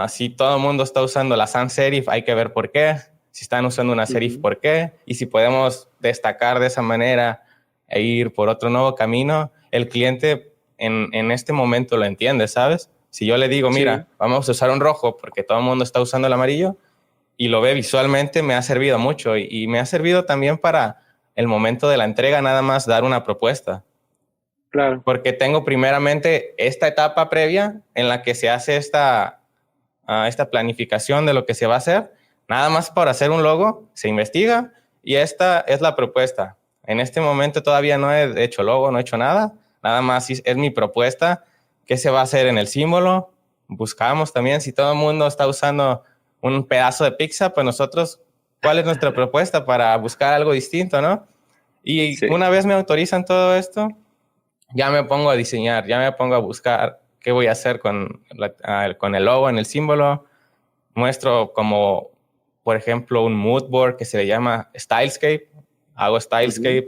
Si todo el mundo está usando la sans serif, hay que ver por qué. Si están usando una serif, ujú, por qué. Y si podemos destacar de esa manera e ir por otro nuevo camino, el cliente en este momento lo entiende, ¿sabes? Si yo le digo, sí, mira, vamos a usar un rojo porque todo el mundo está usando el amarillo y lo ve visualmente, me ha servido mucho y me ha servido también para el momento de la entrega, nada más dar una propuesta claro, porque tengo primeramente esta etapa previa en la que se hace esta planificación de lo que se va a hacer. Nada más para hacer un logo, se investiga y esta es la propuesta. En este momento todavía no he hecho logo, no he hecho nada. Nada más es mi propuesta. ¿Qué se va a hacer en el símbolo? Buscamos también si todo el mundo está usando un pedazo de pizza, pues nosotros, ¿cuál es nuestra propuesta para buscar algo distinto, no? Y sí, una vez me autorizan todo esto, ya me pongo a diseñar, ya me pongo a buscar qué voy a hacer con el logo en el símbolo. Muestro como, por ejemplo, un mood board que se le llama Stylescape. Hago ujú, Stylescape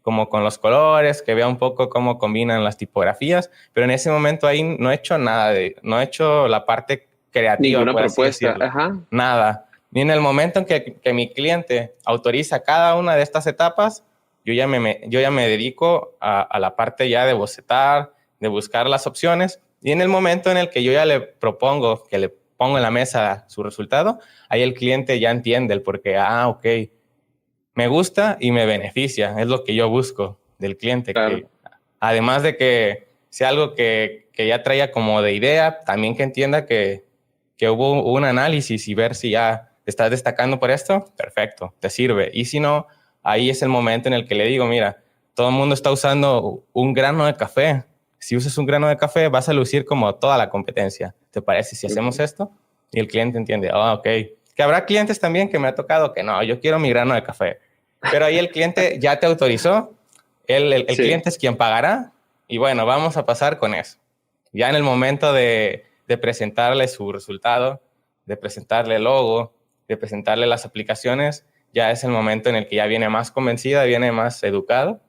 como con los colores, que vea un poco cómo combinan las tipografías, pero en ese momento ahí no he hecho nada no he hecho la parte creativa, ninguna por así propuesta, decirlo. ajá, Nada. Y en el momento en que mi cliente autoriza cada una de estas etapas, yo ya me dedico a la parte ya de bocetar, de buscar las opciones, y en el momento en el que yo ya le propongo, que le pongo en la mesa su resultado, ahí el cliente ya entiende el por qué, ok, me gusta y me beneficia, es lo que yo busco del cliente, claro. que además de que sea algo que ya traía como de idea, también que entienda que hubo un análisis y ver si ya te estás destacando por esto, perfecto, te sirve. Y si no, ahí es el momento en el que le digo, mira, todo el mundo está usando un grano de café. Si usas un grano de café, vas a lucir como toda la competencia. ¿Te parece si hacemos Ujú, esto? Y el cliente entiende, ok. Que habrá clientes también que me ha tocado que no, yo quiero mi grano de café. Pero ahí el cliente ya te autorizó, el sí, cliente es quien pagará y bueno, vamos a pasar con eso. Ya en el momento de presentarle su resultado, de presentarle el logo, de presentarle las aplicaciones, ya es el momento en el que ya viene más convencida, viene más educado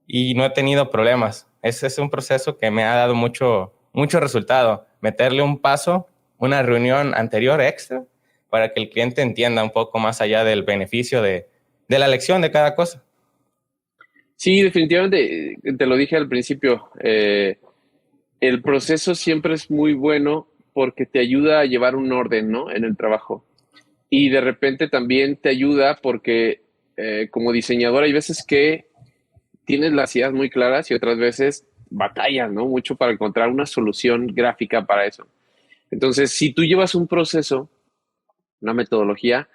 y no he tenido problemas. Ese es un proceso que me ha dado mucho, mucho resultado. Meterle un paso, una reunión anterior extra, para que el cliente entienda un poco más allá del beneficio de la elección de cada cosa. sí, definitivamente, te lo dije al principio, el proceso siempre es muy bueno porque te ayuda a llevar un orden, ¿no? En el trabajo. Y de repente también te ayuda porque como diseñador hay veces que tienes las ideas muy claras y otras veces batallas, ¿no? Mucho para encontrar una solución gráfica para eso. Entonces, si tú llevas un proceso, una metodología,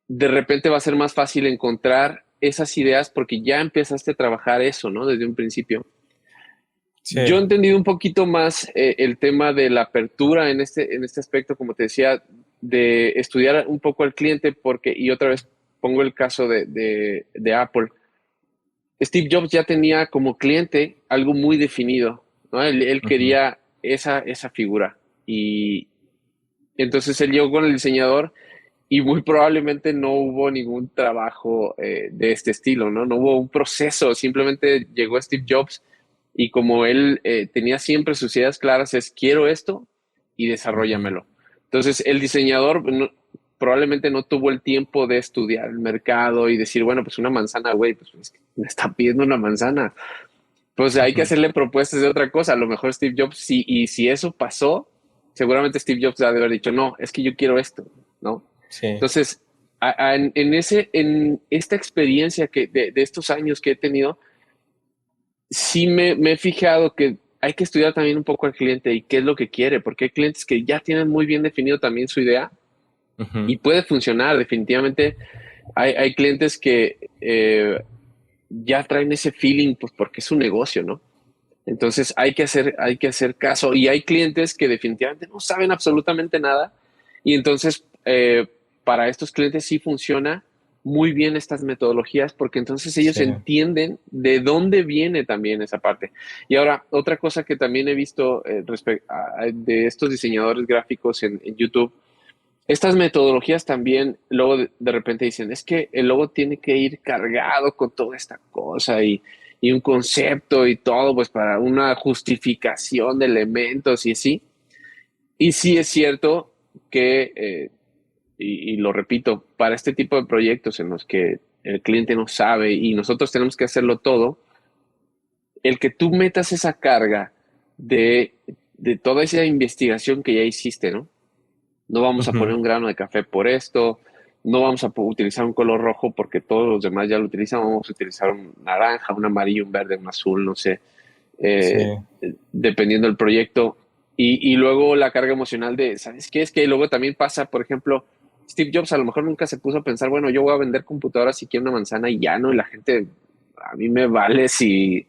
de repente va a ser más fácil encontrar esas ideas porque ya empezaste a trabajar eso, ¿no? Desde un principio. Yo he Sí. entendido un poquito más el tema de la apertura en este aspecto, como te decía, de estudiar un poco al cliente, porque, y otra vez pongo el caso de Apple. Steve Jobs ya tenía como cliente algo muy definido, ¿no? Él Ujú. quería esa figura. Y entonces él llegó con el diseñador y muy probablemente no hubo ningún trabajo de este estilo, ¿no? No hubo un proceso, simplemente llegó Steve Jobs y como él tenía siempre sus ideas claras, es quiero esto y Ujú. desarróllamelo. Entonces el diseñador probablemente no tuvo el tiempo de estudiar el mercado y decir, bueno, pues una manzana, güey, pues me está pidiendo una manzana. pues hay que Ujú. hacerle propuestas de otra cosa. A lo mejor Steve Jobs, sí, y si eso pasó, seguramente Steve Jobs ha de haber dicho, no, es que yo quiero esto, ¿no? Sí, Entonces, en esta experiencia de estos años que he tenido, sí me he fijado que hay que estudiar también un poco al cliente y qué es lo que quiere, porque hay clientes que ya tienen muy bien definido también su idea ujú, y puede funcionar. Definitivamente hay clientes que ya traen ese feeling, pues porque es un negocio, ¿no? Entonces hay que hacer caso y hay clientes que definitivamente no saben absolutamente nada y entonces para estos clientes sí funciona muy bien estas metodologías porque entonces ellos sí, entienden de dónde viene también esa parte. Y ahora, otra cosa que también he visto de estos diseñadores gráficos en YouTube, estas metodologías también luego de repente dicen, es que el logo tiene que ir cargado con toda esta cosa y un concepto y todo, pues para una justificación de elementos y así. Y sí es cierto que, y lo repito, para este tipo de proyectos en los que el cliente no sabe y nosotros tenemos que hacerlo todo, el que tú metas esa carga de, de toda esa investigación que ya hiciste, ¿no? No vamos a poner ujú, un grano de café por esto, no vamos a utilizar un color rojo porque todos los demás ya lo utilizan, vamos a utilizar un naranja, un amarillo, un verde, un azul, no sé, sí, eh, dependiendo del proyecto. Y luego la carga emocional de, ¿sabes qué? Es que luego también pasa, por ejemplo, Steve Jobs a lo mejor nunca se puso a pensar, bueno, yo voy a vender computadoras si quiero una manzana y ya no, y la gente, a mí me vale si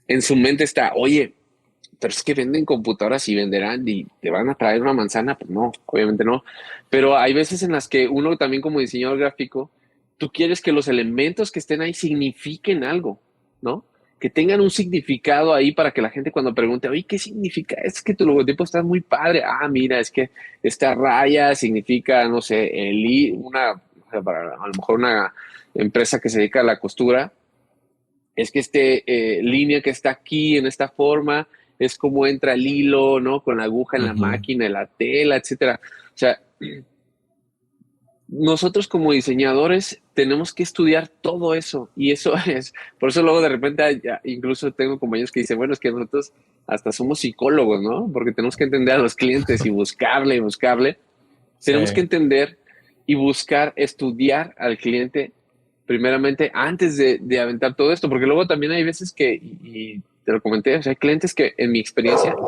en su mente está, oye, pero es que venden computadoras y venderán y te van a traer una manzana, pues no, obviamente no. Pero hay veces en las que uno también como diseñador gráfico, tú quieres que los elementos que estén ahí signifiquen algo, ¿no? Que tengan un significado ahí para que la gente cuando pregunte, oye, ¿qué significa? Es que tu logotipo está muy padre. Ah, mira, es que esta raya significa, no sé, o sea, para a lo mejor una empresa que se dedica a la costura, es que línea que está aquí en esta forma es como entra el hilo, ¿no? Con la aguja en la ujú. máquina, en la tela, etcétera. O sea, nosotros como diseñadores tenemos que estudiar todo eso y eso es, por eso luego de repente incluso tengo compañeros que dicen, bueno, es que nosotros hasta somos psicólogos, ¿no? Porque tenemos que entender a los clientes y buscarle y buscarle. Sí, Tenemos que entender y buscar estudiar al cliente primeramente antes de aventar todo esto, porque luego también hay veces que, y te lo comenté, o sea, hay clientes que en mi experiencia,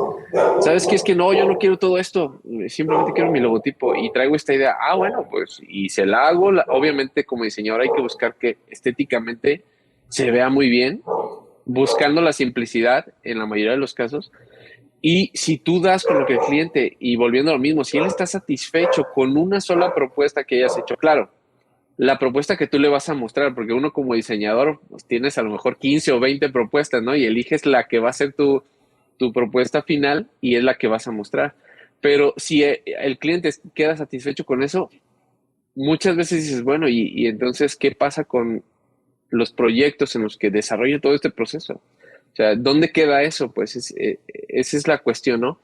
¿sabes qué? Es que no, yo no quiero todo esto, simplemente quiero mi logotipo y traigo esta idea, ah, bueno, pues, y se la hago, obviamente como diseñador hay que buscar que estéticamente se vea muy bien, buscando la simplicidad en la mayoría de los casos, y si tú das con lo que el cliente, y volviendo a lo mismo, si él está satisfecho con una sola propuesta que hayas hecho, claro, la propuesta que tú le vas a mostrar, porque uno como diseñador, pues tienes a lo mejor 15 o 20 propuestas, ¿no? Y eliges la que va a ser tu propuesta final y es la que vas a mostrar. Pero si el cliente queda satisfecho con eso, muchas veces dices, bueno, y entonces, ¿qué pasa con los proyectos en los que desarrollo todo este proceso? O sea, ¿dónde queda eso? Pues esa es la cuestión, ¿no?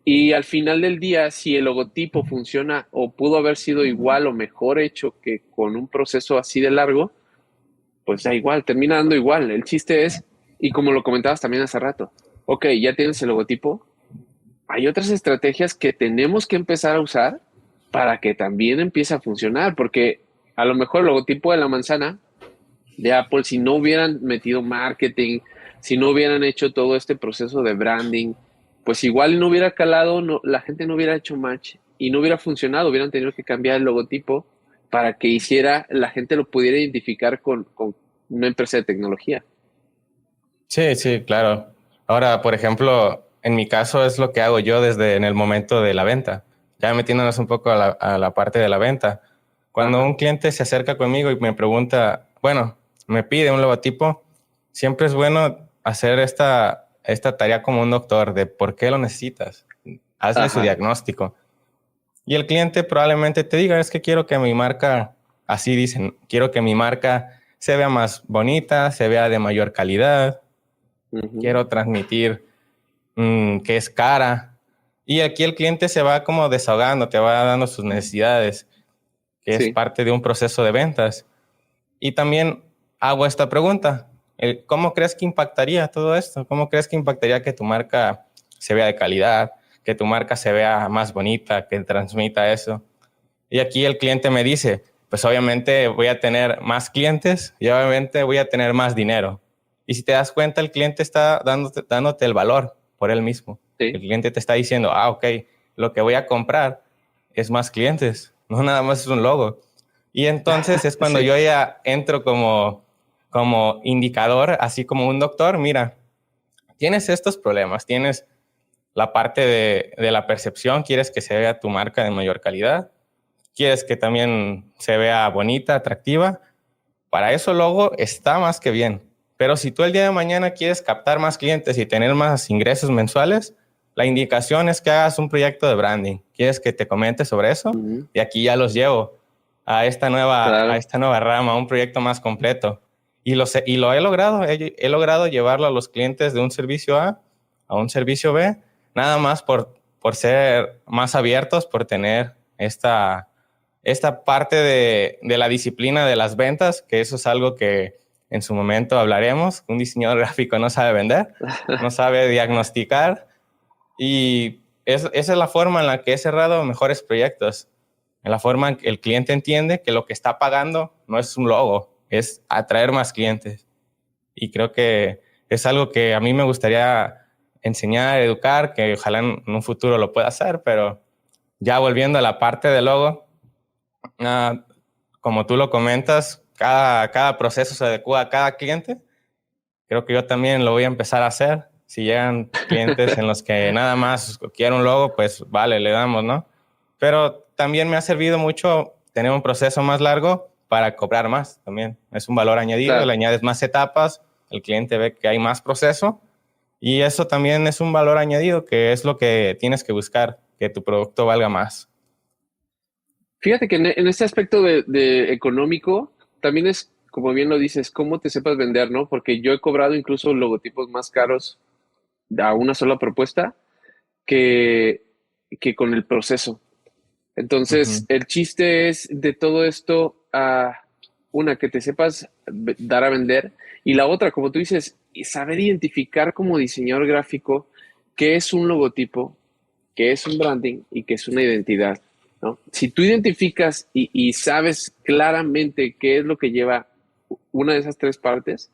Y al final del día, si el logotipo funciona o pudo haber sido igual o mejor hecho que con un proceso así de largo, pues da igual, termina dando igual. El chiste es, y como lo comentabas también hace rato, ok, ya tienes el logotipo, hay otras estrategias que tenemos que empezar a usar para que también empiece a funcionar, porque a lo mejor el logotipo de la manzana de Apple, si no hubieran metido marketing, si no hubieran hecho todo este proceso de branding, pues igual no hubiera calado, no, la gente no hubiera hecho match y no hubiera funcionado, hubieran tenido que cambiar el logotipo para que la gente lo pudiera identificar con una empresa de tecnología. sí, sí, claro. Ahora, por ejemplo, en mi caso es lo que hago yo desde en el momento de la venta. Ya metiéndonos un poco a la parte de la venta. Cuando Ajá, un cliente se acerca conmigo y me pregunta, bueno, me pide un logotipo, siempre es bueno hacer esta tarea como un doctor de por qué lo necesitas. Hazle su ajá, diagnóstico. Y el cliente probablemente te diga, es que quiero que mi marca, así dicen, quiero que mi marca se vea más bonita, se vea de mayor calidad, ujú, quiero transmitir que es cara. Y aquí el cliente se va como desahogando, te va dando sus necesidades, que es sí, parte de un proceso de ventas. Y también hago esta pregunta. ¿Cómo crees que impactaría todo esto? ¿Cómo crees que impactaría que tu marca se vea de calidad, que tu marca se vea más bonita, que transmita eso? Y aquí el cliente me dice, pues obviamente voy a tener más clientes y obviamente voy a tener más dinero. Y si te das cuenta, el cliente está dándote el valor por él mismo. Sí. El cliente te está diciendo, ok, lo que voy a comprar es más clientes, no nada más es un logo. Y entonces es cuando Sí. yo ya entro como indicador, así como un doctor, mira, tienes estos problemas, tienes la parte de la percepción, quieres que se vea tu marca de mayor calidad, quieres que también se vea bonita, atractiva, para eso logo está más que bien. Pero si tú el día de mañana quieres captar más clientes y tener más ingresos mensuales, la indicación es que hagas un proyecto de branding. ¿Quieres que te comente sobre eso? Uh-huh. Y aquí ya los llevo a esta Claro. nueva rama, a un proyecto más completo. Y lo he logrado. He logrado llevarlo a los clientes de un servicio a un servicio B, nada más por ser más abiertos, por tener esta parte de la disciplina de las ventas, que eso es algo que en su momento hablaremos. Un diseñador gráfico no sabe vender, no sabe diagnosticar, y esa es la forma en la que he cerrado mejores proyectos, en la forma en que el cliente entiende que lo que está pagando no es un logo, es atraer más clientes. Y creo que es algo que a mí me gustaría enseñar, educar, que ojalá en un futuro lo pueda hacer, pero ya volviendo a la parte del logo, como tú lo comentas, cada proceso se adecua a cada cliente. Creo que yo también lo voy a empezar a hacer. Si llegan clientes en los que nada más quiero un logo, pues vale, le damos, ¿no? Pero también me ha servido mucho tener un proceso más largo para cobrar más también. Es un valor añadido, Claro. le añades más etapas, el cliente ve que hay más proceso y eso también es un valor añadido, que es lo que tienes que buscar, que tu producto valga más. Fíjate que en este aspecto de económico, también es, como bien lo dices, cómo te sepas vender, ¿no? Porque yo he cobrado incluso logotipos más caros a una sola propuesta que, que con el proceso. Entonces, Uh-huh. el chiste es de todo esto, una, que te sepas dar a vender, y la otra, como tú dices, saber identificar como diseñador gráfico qué es un logotipo, qué es un branding y qué es una identidad, ¿no? Si tú identificas y sabes claramente qué es lo que lleva una de esas tres partes,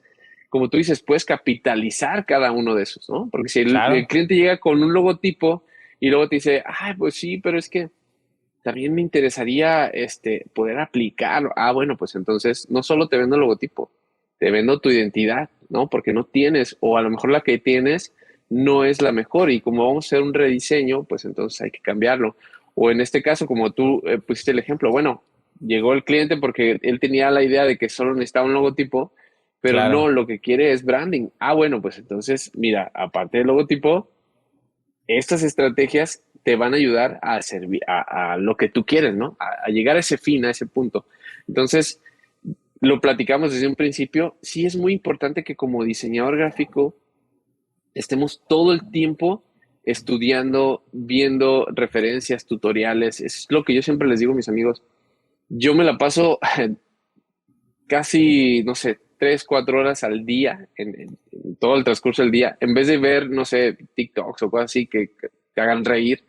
como tú dices, puedes capitalizar cada uno de esos, ¿no? Porque si el Claro, cliente llega con un logotipo y luego te dice, ay, pues sí, pero es que también me interesaría poder aplicarlo. Ah, bueno, pues entonces no solo te vendo el logotipo, te vendo tu identidad, ¿no? Porque no tienes, o a lo mejor la que tienes no es la mejor y como vamos a hacer un rediseño, pues entonces hay que cambiarlo. O en este caso, como tú pusiste el ejemplo, bueno, llegó el cliente porque él tenía la idea de que solo necesitaba un logotipo, pero no, claro. lo que quiere es branding. Ah, bueno, pues entonces, mira, aparte del logotipo, estas estrategias te van a ayudar a servir a lo que tú quieres, ¿no? A llegar a ese fin, a ese punto. Entonces, lo platicamos desde un principio. Sí es muy importante que como diseñador gráfico estemos todo el tiempo estudiando, viendo referencias, tutoriales. Es lo que yo siempre les digo a mis amigos. Yo me la paso casi, no sé, 3, 4 horas al día, en todo el transcurso del día, en vez de ver, no sé, TikToks o cosas así que te hagan reír,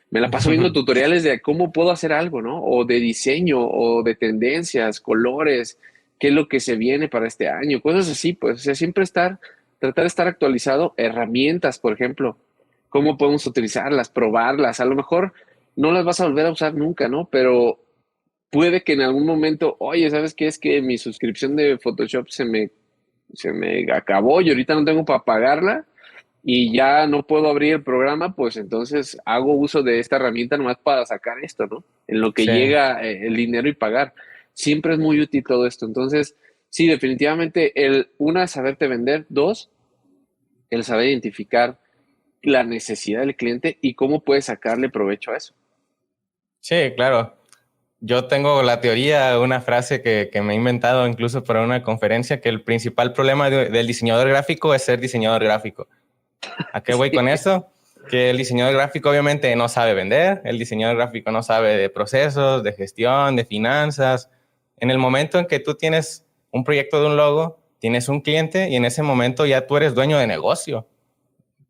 me la paso viendo tutoriales de cómo puedo hacer algo, ¿no? O de diseño, o de tendencias, colores, qué es lo que se viene para este año, cosas así, pues, o sea, siempre tratar de estar actualizado, herramientas, por ejemplo, cómo podemos utilizarlas, probarlas, a lo mejor no las vas a volver a usar nunca, ¿no? Pero puede que en algún momento, oye, ¿sabes qué? Es que mi suscripción de Photoshop se me acabó y ahorita no tengo para pagarla y ya no puedo abrir el programa, pues entonces hago uso de esta herramienta nomás para sacar esto, ¿no? En lo que Sí. llega el dinero y pagar. Siempre es muy útil todo esto. Entonces, sí, definitivamente, una, saberte vender. Dos, el saber identificar la necesidad del cliente y cómo puedes sacarle provecho a eso. Sí, claro. Yo tengo la teoría, una frase que me he inventado incluso para una conferencia, que el principal problema del diseñador gráfico es ser diseñador gráfico. ¿A qué voy con eso? Que el diseñador gráfico obviamente no sabe vender, el diseñador gráfico no sabe de procesos, de gestión, de finanzas. En el momento en que tú tienes un proyecto de un logo, tienes un cliente y en ese momento ya tú eres dueño de negocio.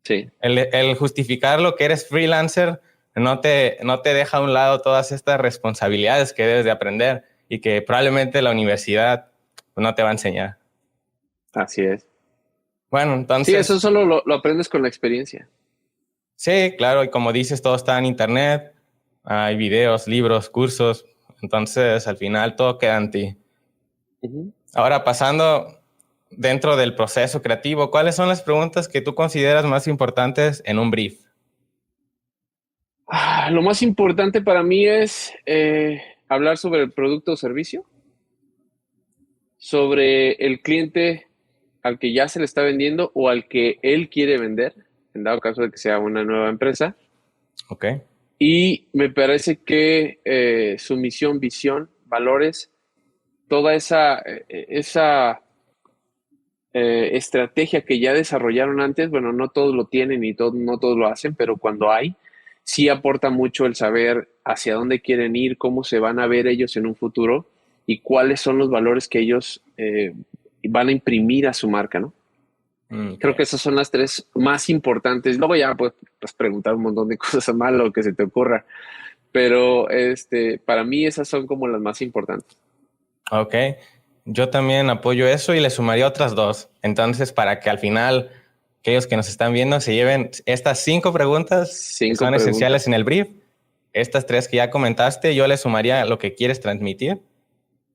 Sí. El justificar lo que eres freelancer no te deja a un lado todas estas responsabilidades que debes de aprender y que probablemente la universidad no te va a enseñar. Así es. Bueno, Sí, eso entonces, solo lo aprendes con la experiencia. sí, claro, y como dices, todo está en internet, hay videos, libros, cursos, entonces al final todo queda en ti. Ujú. Ahora, pasando dentro del proceso creativo, ¿cuáles son las preguntas que tú consideras más importantes en un brief? Lo más importante para mí es hablar sobre el producto o servicio, sobre el cliente al que ya se le está vendiendo o al que él quiere vender, en dado caso de que sea una nueva empresa. Ok. Y me parece que su misión, visión, valores, toda esa estrategia que ya desarrollaron antes, bueno, no todos lo tienen y no todos lo hacen, pero cuando hay, sí aporta mucho el saber hacia dónde quieren ir, cómo se van a ver ellos en un futuro y cuáles son los valores que ellos van a imprimir a su marca, ¿no? Ok. Creo que esas son las tres más importantes. Luego ya puedes preguntar un montón de cosas más, lo que se te ocurra, pero para mí esas son como las más importantes. Ok, yo también apoyo eso y le sumaría otras dos. Entonces, para que al final aquellos que nos están viendo se lleven estas 5 preguntas que Cinco son esenciales en preguntas. el brief, estas 3 que ya comentaste, yo le sumaría lo que quieres transmitir.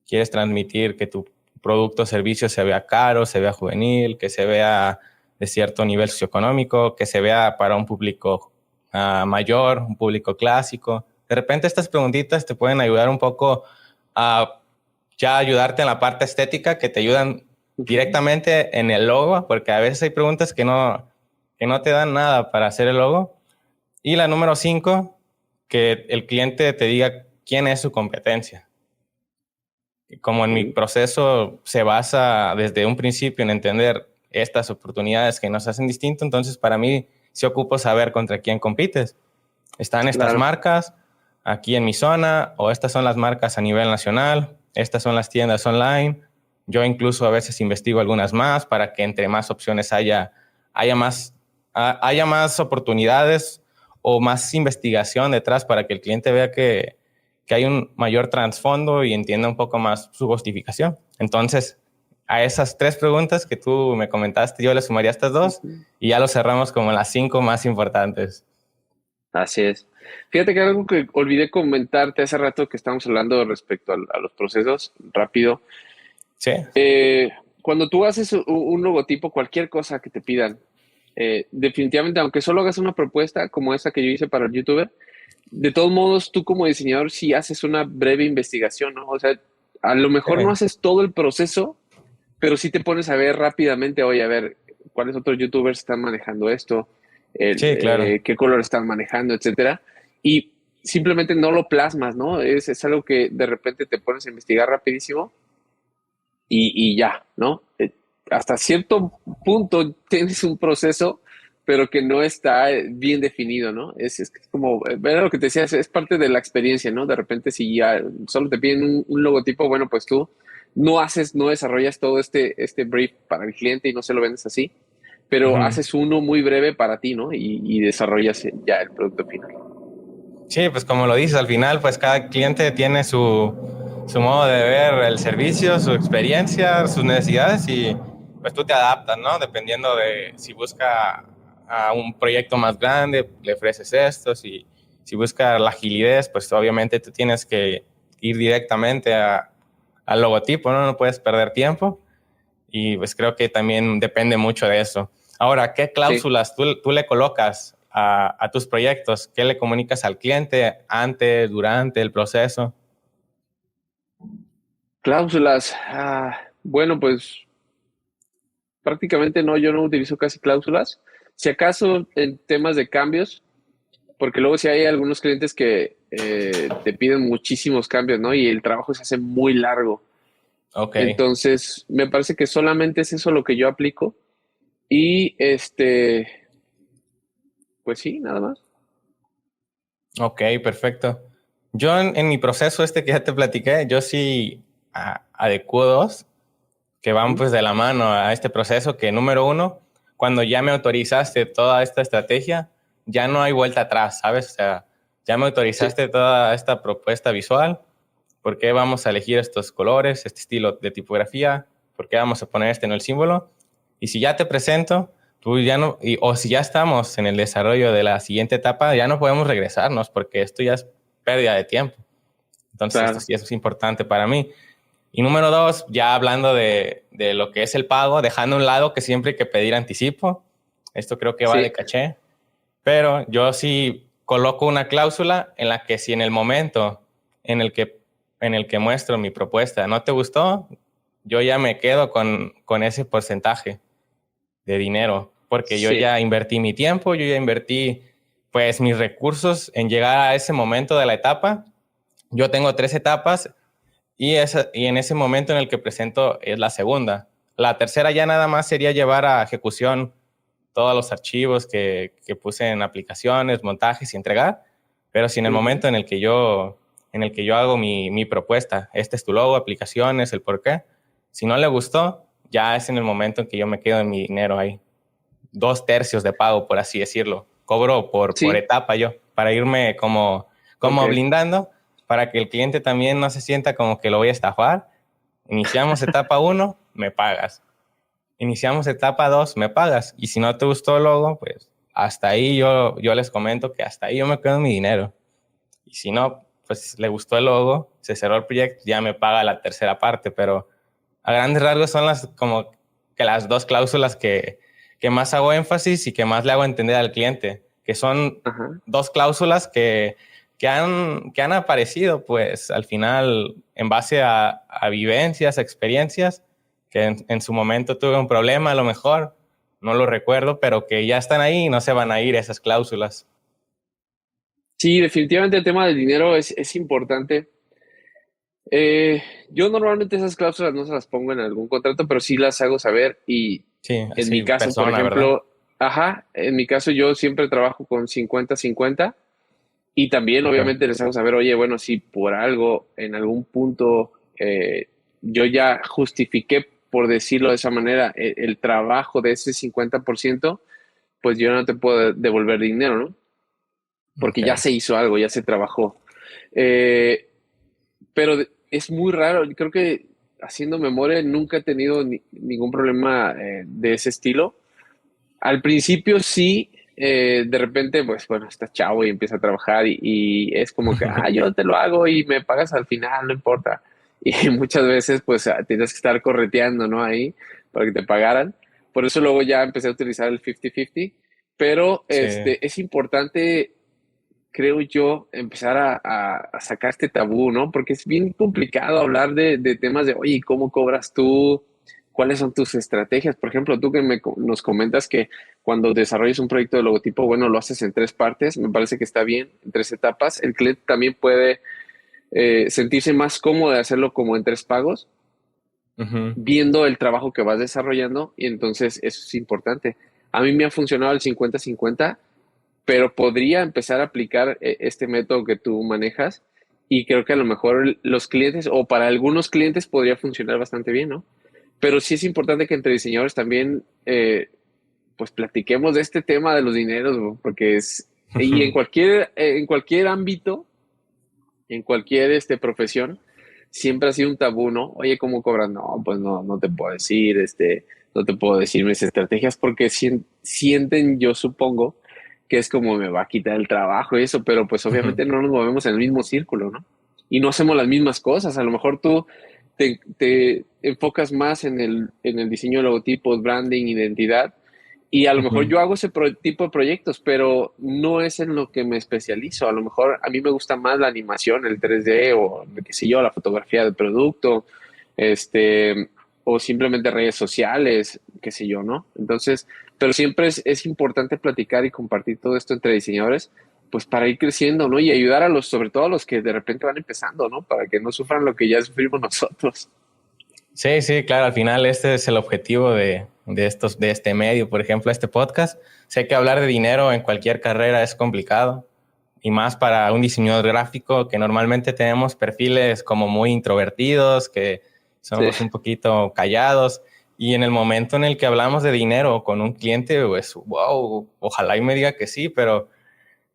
Quieres transmitir que tu producto o servicio se vea caro, se vea juvenil, que se vea de cierto nivel socioeconómico, que se vea para un público mayor, un público clásico. De repente estas preguntitas te pueden ayudar un poco a ya ayudarte en la parte estética, que te ayudan Ujú. directamente en el logo, porque a veces hay preguntas que no te dan nada para hacer el logo. Y la número 5, que el cliente te diga quién es su competencia. Como en mi Ok. proceso se basa desde un principio en entender estas oportunidades que nos hacen distinto, entonces para mí sí ocupo saber contra quién compites. Están estas Claro. marcas aquí en mi zona, o estas son las marcas a nivel nacional, estas son las tiendas online. Yo incluso a veces investigo algunas más para que entre más opciones haya haya más oportunidades o más investigación detrás para que el cliente vea que hay un mayor trasfondo y entienda un poco más su justificación. Entonces, a esas 3 preguntas que tú me comentaste, yo le sumaría estas 2 Ujú. y ya lo cerramos como las 5 más importantes. Así es. Fíjate que algo que olvidé comentarte hace rato que estábamos hablando respecto a los procesos, rápido. Sí, Cuando tú haces un logotipo, cualquier cosa que te pidan, definitivamente, aunque solo hagas una propuesta como esa que yo hice para el youtuber, de todos modos, tú como diseñador sí haces una breve investigación, ¿no? O sea, a lo mejor no sí, haces todo el proceso, pero sí te pones a ver rápidamente, oye, a ver, cuáles otros youtubers están manejando esto, sí, claro. qué color están manejando, etcétera. Y simplemente no lo plasmas, ¿no? Es algo que de repente te pones a investigar rapidísimo y ya, ¿no? Hasta cierto punto tienes un proceso, pero que no está bien definido, ¿no? Es como, era lo que te decía, es parte de la experiencia, ¿no? De repente si ya solo te piden un logotipo, bueno, pues tú no desarrollas todo este brief para el cliente y no se lo vendes así, pero Ujú. haces uno muy breve para ti, ¿no? Y desarrollas ya el producto final. Sí, pues como lo dices, al final, pues cada cliente tiene su modo de ver el servicio, su experiencia, sus necesidades y pues tú te adaptas, ¿no? Dependiendo de si busca a un proyecto más grande, le ofreces esto, si busca la agilidad, pues obviamente tú tienes que ir directamente al logotipo, ¿no? No puedes perder tiempo y pues creo que también depende mucho de eso. Ahora, ¿qué Sí, cláusulas tú le colocas a tus proyectos? ¿Qué le comunicas al cliente antes, durante el proceso? cláusulas. Bueno, pues prácticamente no, yo no utilizo casi cláusulas. Si acaso en temas de cambios, porque luego sí hay algunos clientes que te piden muchísimos cambios, ¿no? Y el trabajo se hace muy largo. Ok, Entonces, me parece que solamente es eso lo que yo aplico. Y pues sí, nada más. ok, perfecto. Yo en mi proceso este que ya te platiqué, yo sí adecuo dos. que van pues de la mano a este proceso que, número uno, cuando ya me autorizaste toda esta estrategia, ya no hay vuelta atrás, ¿sabes? O sea, ya me Sí, autorizaste toda esta propuesta visual. ¿Por qué vamos a elegir estos colores, este estilo de tipografía? ¿Por qué vamos a poner este en el símbolo? Y si ya te presento, tú ya no, o si ya estamos en el desarrollo de la siguiente etapa, ya no podemos regresarnos porque esto ya es pérdida de tiempo. Entonces, esto claro. sí es importante para mí. Y número dos, ya hablando de lo que es el pago, dejando a un lado que siempre hay que pedir anticipo. Esto creo que va de Sí, caché. Pero yo sí coloco una cláusula en la que si en el momento en el que, en el que muestro mi propuesta no te gustó, yo ya me quedo con ese porcentaje de dinero, porque yo sí. ya invertí mi tiempo, yo ya invertí pues mis recursos en llegar a ese momento de la etapa. Yo tengo 3 etapas y en ese momento en el que presento es la segunda. La tercera ya nada más sería llevar a ejecución todos los archivos que puse en aplicaciones, montajes y entregar, pero si en el Ujú. momento en el que yo hago mi propuesta, este es tu logo, aplicaciones, el por qué, si no le gustó, ya es en el momento en que yo me quedo en mi dinero ahí. 2/3 de pago, por así decirlo. Cobro por Sí, etapa yo, para irme ok. como blindando, para que el cliente también no se sienta como que lo voy a estafar. Iniciamos etapa uno, me pagas. Iniciamos etapa 2, me pagas. Y si no te gustó el logo, pues hasta ahí yo les comento que hasta ahí yo me quedo en mi dinero. Y si no, pues le gustó el logo, se cerró el proyecto, ya me paga la tercera parte. Pero a grandes rasgos son como que las 2 cláusulas que más hago énfasis y que más le hago entender al cliente, que son Ajá. 2 cláusulas que han aparecido, pues al final, en base a vivencias, experiencias, que en su momento tuve un problema, a lo mejor, no lo recuerdo, pero que ya están ahí y no se van a ir esas cláusulas. Sí, definitivamente el tema del dinero es importante. Yo normalmente esas cláusulas no se las pongo en algún contrato, pero sí las hago saber y Sí, en mi así, caso, por persona, ¿verdad? ejemplo, ajá, en mi caso yo siempre trabajo con 50-50 y también Ok. obviamente les hago saber, oye, bueno, si por algo en algún punto yo ya justifiqué, por decirlo de esa manera, el trabajo de ese 50%, pues yo no te puedo devolver dinero, ¿no? Porque ya Ok. se hizo algo, ya se trabajó. Eh, pero es muy raro. Yo creo que haciendo memoria nunca he tenido ningún problema de ese estilo. Al principio sí, de repente, pues bueno, estás chavo y empieza a trabajar y es como que, yo te lo hago y me pagas al final, no importa. Y muchas veces pues tienes que estar correteando, ¿no? Ahí para que te pagaran. Por eso luego ya empecé a utilizar el 50-50, pero Sí. es importante, creo yo, empezar a sacar este tabú, ¿no? Porque es bien complicado hablar de temas de, oye, ¿cómo cobras tú? ¿Cuáles son tus estrategias? Por ejemplo, tú que nos comentas que cuando desarrollas un proyecto de logotipo, bueno, lo haces en 3 partes, me parece que está bien, en 3 etapas. El cliente también puede sentirse más cómodo de hacerlo como en 3 pagos, Ujú. viendo el trabajo que vas desarrollando, y entonces eso es importante. A mí me ha funcionado el 50-50, pero podría empezar a aplicar este método que tú manejas y creo que a lo mejor los clientes o para algunos clientes podría funcionar bastante bien, ¿no? Pero sí es importante que entre diseñadores también pues platiquemos de este tema de los dineros, ¿no? Porque y en cualquier ámbito, en cualquier profesión, siempre ha sido un tabú, ¿no? Oye, ¿cómo cobran? No, pues no, no te puedo decir, no te puedo decir mis estrategias porque sienten, yo supongo, que es como me va a quitar el trabajo y eso, pero pues Ujú. obviamente no nos movemos en el mismo círculo, ¿no? Y no hacemos las mismas cosas. A lo mejor tú te enfocas más en el diseño de logotipos, branding, identidad, y a lo mejor Ujú. yo hago ese tipo de proyectos, pero no es en lo que me especializo. A lo mejor a mí me gusta más la animación, el 3D o qué sé yo, la fotografía del producto, este, o simplemente redes sociales, qué sé yo, ¿no? Entonces, pero siempre es importante platicar y compartir todo esto entre diseñadores, pues para ir creciendo, ¿no? Y ayudar a sobre todo a los que de repente van empezando, ¿no? Para que no sufran lo que ya sufrimos nosotros. Sí, sí, claro, al final este es el objetivo de este medio, por ejemplo, este podcast. Sé que hablar de dinero en cualquier carrera es complicado y más para un diseñador gráfico que normalmente tenemos perfiles como muy introvertidos, que somos un poquito callados. Y en el momento en el que hablamos de dinero con un cliente, pues, wow, ojalá y me diga que sí, pero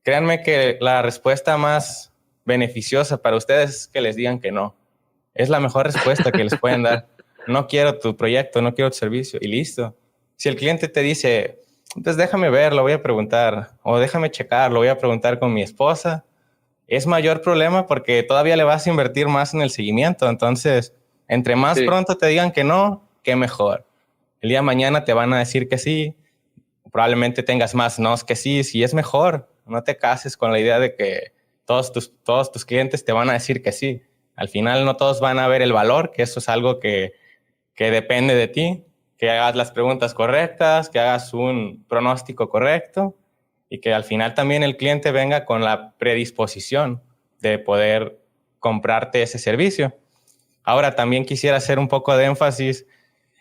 créanme que la respuesta más beneficiosa para ustedes es que les digan que no. Es la mejor respuesta que les pueden dar. No quiero tu proyecto, no quiero tu servicio y listo. Si el cliente te dice, pues déjame ver, lo voy a preguntar, o déjame checar, lo voy a preguntar con mi esposa, es mayor problema porque todavía le vas a invertir más en el seguimiento. Entonces, entre más Sí, pronto te digan que no, qué mejor. El día de mañana te van a decir que sí, probablemente tengas más nos que sí, si es mejor. No te cases con la idea de que todos tus clientes te van a decir que sí. Al final no todos van a ver el valor, que eso es algo que depende de ti, que hagas las preguntas correctas, que hagas un pronóstico correcto y que al final también el cliente venga con la predisposición de poder comprarte ese servicio. Ahora también quisiera hacer un poco de énfasis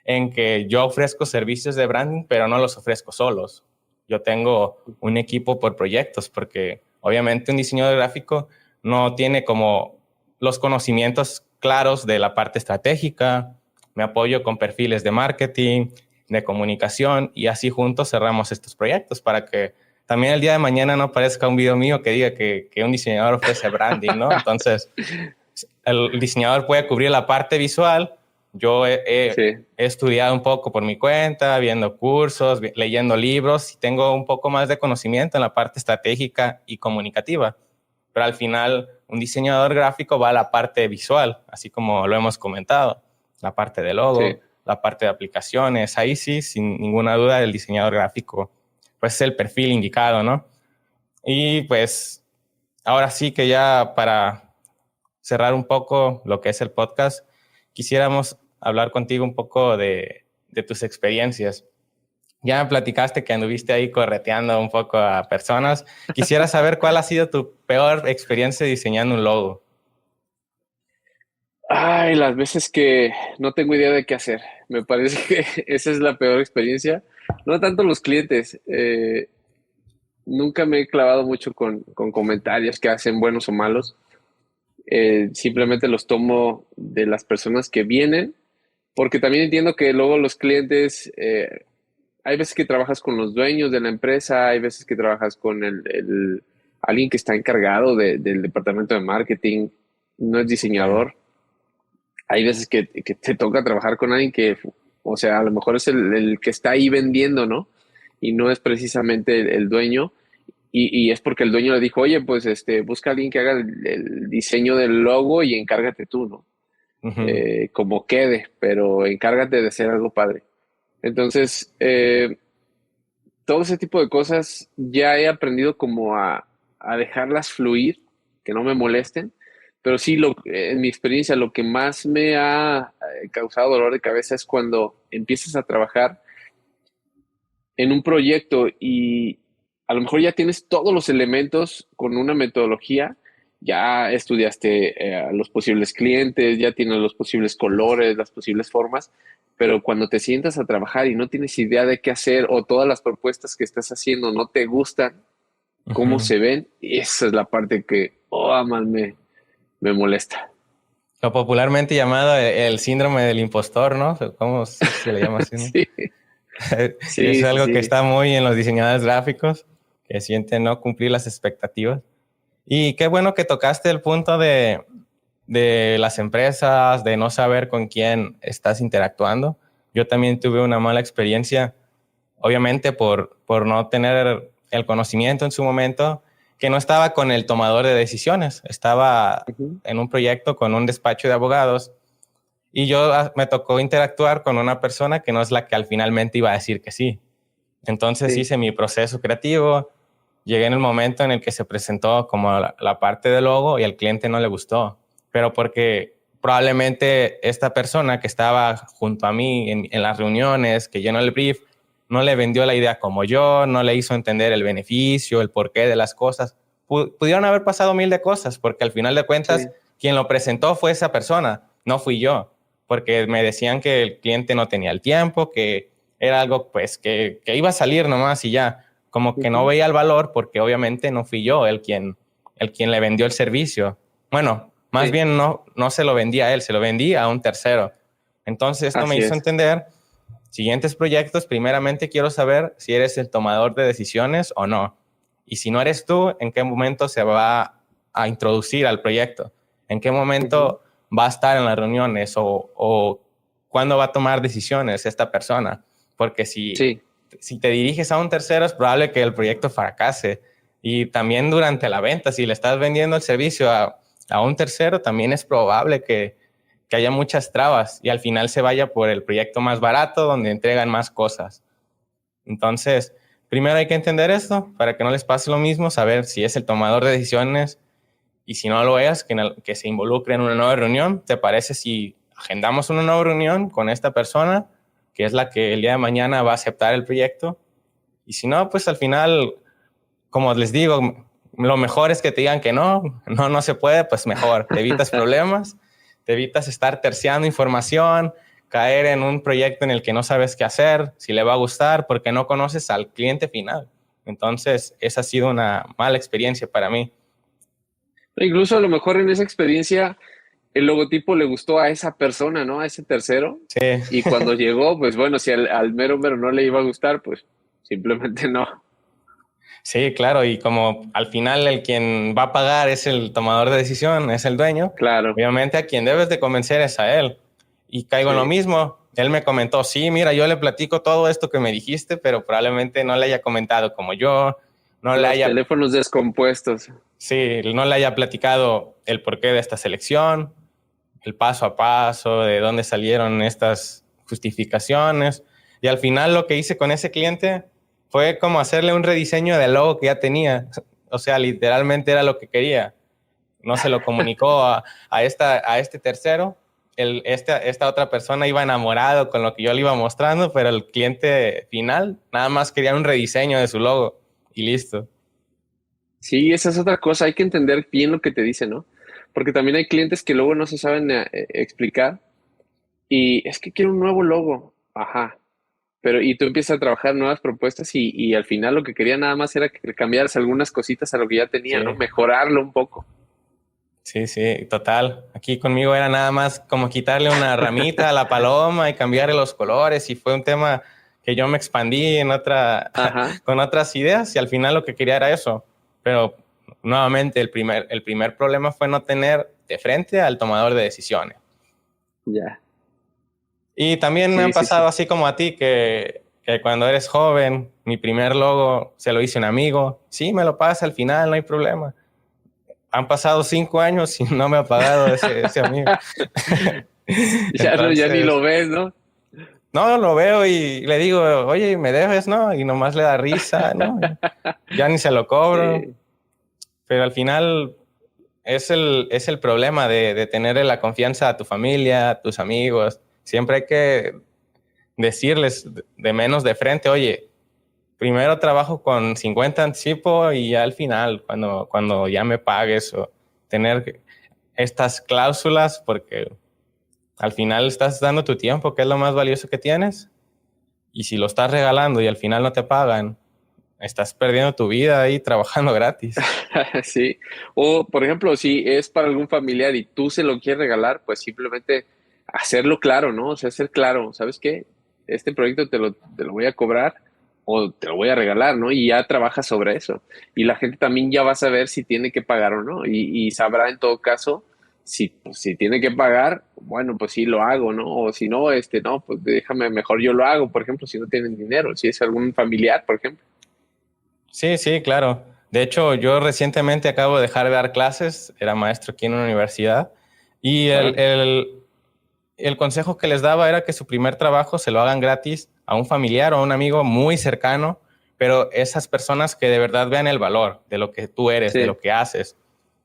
en que yo ofrezco servicios de branding, pero no los ofrezco solos. Yo tengo un equipo por proyectos, porque obviamente un diseñador gráfico no tiene como los conocimientos claros de la parte estratégica. Me apoyo con perfiles de marketing, de comunicación, y así juntos cerramos estos proyectos para que también el día de mañana no aparezca un video mío que diga que un diseñador ofrece branding, ¿no? Entonces, el diseñador puede cubrir la parte visual. Yo sí, he estudiado un poco por mi cuenta, viendo cursos, leyendo libros y tengo un poco más de conocimiento en la parte estratégica y comunicativa. Pero al final, un diseñador gráfico va a la parte visual, así como lo hemos comentado, la parte de sí. logo, la parte de aplicaciones. Ahí sí, sin ninguna duda, el diseñador gráfico pues es el perfil indicado, ¿no? Y pues ahora sí que ya para cerrar un poco lo que es el podcast, quisiéramos hablar contigo un poco de tus experiencias. Ya me platicaste que anduviste ahí correteando un poco a personas. Quisiera saber cuál ha sido tu peor experiencia diseñando un logo. Ay, las veces que no tengo idea de qué hacer. Me parece que esa es la peor experiencia. No tanto los clientes. Nunca me he clavado mucho con comentarios que hacen buenos o malos. Simplemente los tomo de las personas que vienen, porque también entiendo que luego los clientes, hay veces que trabajas con los dueños de la empresa, hay veces que trabajas con alguien que está encargado del departamento de marketing, no es Okay. diseñador. Hay veces que te toca trabajar con alguien que, o sea, a lo mejor es el que está ahí vendiendo, ¿no? Y no es precisamente el dueño. Y es porque el dueño le dijo, oye, pues busca a alguien que haga el diseño del logo y encárgate tú, ¿no? Ujú. Como quede, pero encárgate de hacer algo padre. Entonces, todo ese tipo de cosas ya he aprendido como a dejarlas fluir, que no me molesten, pero sí, en mi experiencia, lo que más me ha causado dolor de cabeza es cuando empiezas a trabajar en un proyecto y a lo mejor ya tienes todos los elementos con una metodología, ya estudiaste a los posibles clientes, ya tienes los posibles colores, las posibles formas, pero cuando te sientas a trabajar y no tienes idea de qué hacer o todas las propuestas que estás haciendo no te gustan, cómo Ujú. se ven, esa es la parte que, oh, man, me molesta. Lo popularmente llamado el síndrome del impostor, ¿no? ¿Cómo se le llama así, no? Sí, Es sí, sí, algo que sí. está muy en los diseñadores gráficos, que sienten no cumplir las expectativas. Y qué bueno que tocaste el punto de las empresas, de no saber con quién estás interactuando. Yo también tuve una mala experiencia, obviamente por no tener el conocimiento en su momento, que no estaba con el tomador de decisiones, estaba Ujú. en un proyecto con un despacho de abogados y yo me tocó interactuar con una persona que no es la que al finalmente iba a decir que sí. Entonces Sí, hice mi proceso creativo, llegué en el momento en el que se presentó como la parte del logo y al cliente no le gustó, pero porque probablemente esta persona que estaba junto a mí en las reuniones, que llenó el brief, no le vendió la idea como yo, no le hizo entender el beneficio, el porqué de las cosas. Pudieron haber pasado mil de cosas, porque al final de cuentas, sí, quien lo presentó fue esa persona, no fui yo, porque me decían que el cliente no tenía el tiempo, que era algo pues que iba a salir nomás y ya, como que no ujú, veía el valor porque obviamente no fui yo el quien le vendió el servicio. Bueno, más sí, bien no se lo vendí a él, se lo vendí a un tercero. Entonces esto me Así hizo es. entender, siguientes proyectos, primeramente quiero saber si eres el tomador de decisiones o no. Y si no eres tú, ¿en qué momento se va a introducir al proyecto? ¿En qué Ujú. momento va a estar en las reuniones o cuándo va a tomar decisiones esta persona? Porque Sí, si te diriges a un tercero, es probable que el proyecto fracase. Y también durante la venta, si le estás vendiendo el servicio a un tercero, también es probable que haya muchas trabas y al final se vaya por el proyecto más barato donde entregan más cosas. Entonces, primero hay que entender esto para que no les pase lo mismo, saber si es el tomador de decisiones y si no lo es, que se involucre en una nueva reunión. ¿Te parece si agendamos una nueva reunión con esta persona, que es la que el día de mañana va a aceptar el proyecto? Y si no, pues al final, como les digo, lo mejor es que te digan que no se puede, pues mejor, te evitas problemas, te evitas estar terciando información, caer en un proyecto en el que no sabes qué hacer, si le va a gustar, porque no conoces al cliente final. Entonces, esa ha sido una mala experiencia para mí. incluso a lo mejor en esa experiencia el logotipo le gustó a esa persona, ¿no? A ese tercero. Sí, Y cuando llegó, pues bueno, si al mero mero no le iba a gustar, pues simplemente no. sí, claro, y como al final el quien va a pagar es el tomador de decisión, es el dueño, Claro, obviamente a quien debes de convencer es a él. Y caigo en lo sí. mismo. Él me comentó, sí, mira, yo le platico todo esto que me dijiste, pero probablemente no le haya comentado como yo, no le Los haya, teléfonos descompuestos. sí, no le haya platicado el porqué de esta selección, el paso a paso, de dónde salieron estas justificaciones. Y al final lo que hice con ese cliente fue como hacerle un rediseño del logo que ya tenía. O sea, literalmente era lo que quería. No se lo comunicó a este tercero. Esta otra persona iba enamorado con lo que yo le iba mostrando, pero el cliente final nada más quería un rediseño de su logo y listo. Sí, esa es otra cosa. Hay que entender bien lo que te dicen, ¿no? Porque también hay clientes que luego no se saben explicar y es que quiero un nuevo logo. Ajá. Pero y tú empiezas a trabajar nuevas propuestas y al final lo que quería nada más era que le cambiaras algunas cositas a lo que ya Sí. tenía, ¿no? Mejorarlo un poco. Sí, sí, total. Aquí conmigo era nada más como quitarle una ramita a la paloma y cambiarle los colores y fue un tema que yo me expandí Ajá. con otras ideas y al final lo que quería era eso. Pero nuevamente el primer problema fue no tener de frente al tomador de decisiones. Ya. Y también me Sí, han sí, pasado sí. así como a ti que cuando eres joven, mi primer logo se lo hice un amigo. Sí, me lo pasa al final, no hay problema. Han pasado 5 años y no me ha pagado ese amigo. Ya no, ya ni lo Entonces, ves, ¿no? no, lo veo y le digo, oye, ¿me debes, no? Y nomás le da risa, ¿no? Ya ni se lo cobro. Sí. Pero al final es el problema de tenerle la confianza a tu familia, a tus amigos. Siempre hay que decirles de menos de frente, oye, primero trabajo con 50 anticipo y ya al final, cuando ya me pagues o tener estas cláusulas, porque al final estás dando tu tiempo, que es lo más valioso que tienes, y si lo estás regalando y al final no te pagan, estás perdiendo tu vida ahí trabajando gratis. Sí. O, por ejemplo, si es para algún familiar y tú se lo quieres regalar, pues simplemente hacerlo claro, ¿no? O sea, ser claro, ¿sabes qué? Este proyecto te lo voy a cobrar o te lo voy a regalar, ¿no? Y ya trabajas sobre eso. Y la gente también ya va a saber si tiene que pagar o no. Y sabrá en todo caso si, pues, si tiene que pagar, bueno, pues sí lo hago, ¿no? O si no, no, pues déjame, mejor yo lo hago, por ejemplo, si no tienen dinero, si es algún familiar, por ejemplo. Sí, sí, claro. De hecho, yo recientemente acabo de dejar de dar clases, era maestro aquí en una universidad, y Órale. el consejo que les daba era que su primer trabajo se lo hagan gratis a un familiar o a un amigo muy cercano, pero esas personas que de verdad vean el valor de lo que tú eres, de Sí. lo que haces.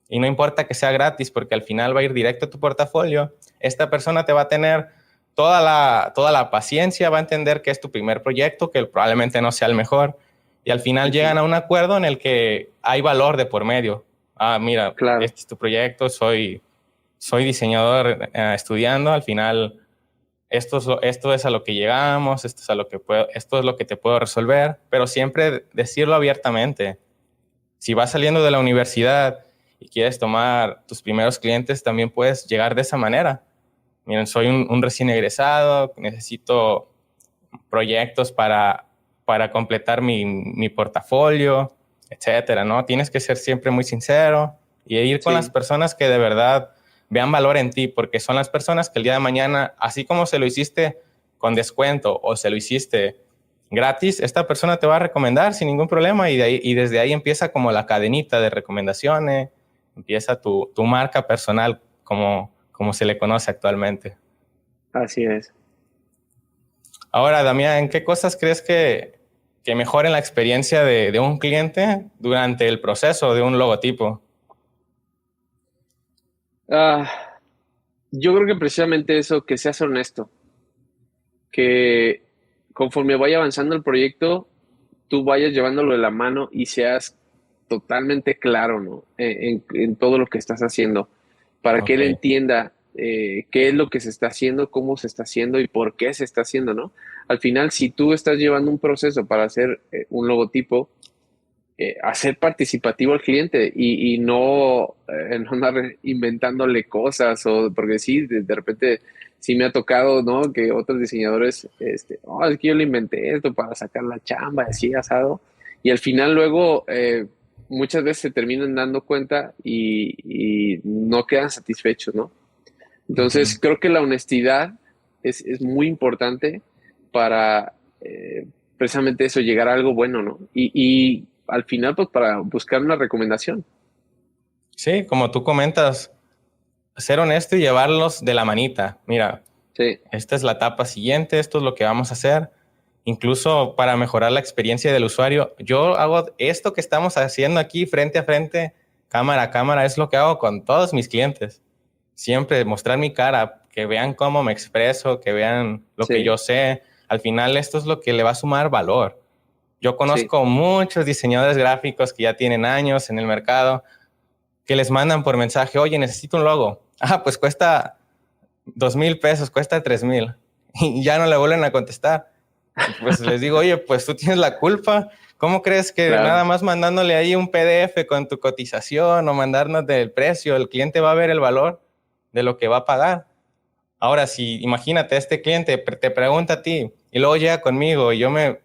Y no importa que sea gratis, porque al final va a ir directo a tu portafolio. Esta persona te va a tener toda la paciencia, va a entender que es tu primer proyecto, que probablemente no sea el mejor. Y al final llegan Ujú. a un acuerdo en el que hay valor de por medio. Ah, mira, Claro. este es tu proyecto, soy diseñador estudiando, al final esto es a lo que llegamos, esto es lo que te puedo resolver, pero siempre decirlo abiertamente. Si vas saliendo de la universidad y quieres tomar tus primeros clientes, también puedes llegar de esa manera. miren, soy un recién egresado, necesito proyectos para completar mi portafolio, etcétera, ¿no? Tienes que ser siempre muy sincero y ir con las Sí, personas que de verdad vean valor en ti, porque son las personas que el día de mañana, así como se lo hiciste con descuento o se lo hiciste gratis, esta persona te va a recomendar sin ningún problema y desde ahí empieza como la cadenita de recomendaciones, empieza tu marca personal como se le conoce actualmente. así es. Ahora, Damián, ¿qué cosas crees que mejoren la experiencia de un cliente durante el proceso de un logotipo? Ah, yo creo que precisamente eso, que seas honesto, que conforme vaya avanzando el proyecto, tú vayas llevándolo de la mano y seas totalmente claro, ¿no? En todo lo que estás haciendo, para que Ok. él entienda qué es lo que se está haciendo, cómo se está haciendo y por qué se está haciendo, ¿no? Al final, si tú estás llevando un proceso para hacer un logotipo, hacer participativo al cliente y no, no andar inventándole cosas o porque sí, de repente sí me ha tocado, ¿no? Que otros diseñadores, oh, es que yo le inventé esto para sacar la chamba, así asado, y al final luego muchas veces se terminan dando cuenta y no quedan satisfechos, ¿no? Entonces Ujú. creo que la honestidad es muy importante para precisamente eso, llegar a algo bueno, ¿no? Y al final, pues para buscar una recomendación. Sí, como tú comentas, ser honesto y llevarlos de la manita. Mira, Sí, esta es la etapa siguiente, esto es lo que vamos a hacer. Incluso para mejorar la experiencia del usuario, yo hago esto que estamos haciendo aquí frente a frente, cámara a cámara, es lo que hago con todos mis clientes. Siempre mostrar mi cara, que vean cómo me expreso, que vean lo que sí, yo sé. Al final esto es lo que le va a sumar valor. Yo sí, conozco muchos diseñadores gráficos que ya tienen años en el mercado, que les mandan por mensaje, oye, necesito un logo. Ah, pues cuesta 2,000 pesos, cuesta 3,000. Y ya no le vuelven a contestar. Y pues les digo, oye, pues tú tienes la culpa. ¿Cómo crees que nada claro, más mandándole ahí un PDF con tu cotización o mandarnos del precio, el cliente va a ver el valor de lo que va a pagar? Ahora, si imagínate, este cliente te pregunta a ti y luego llega conmigo y yo me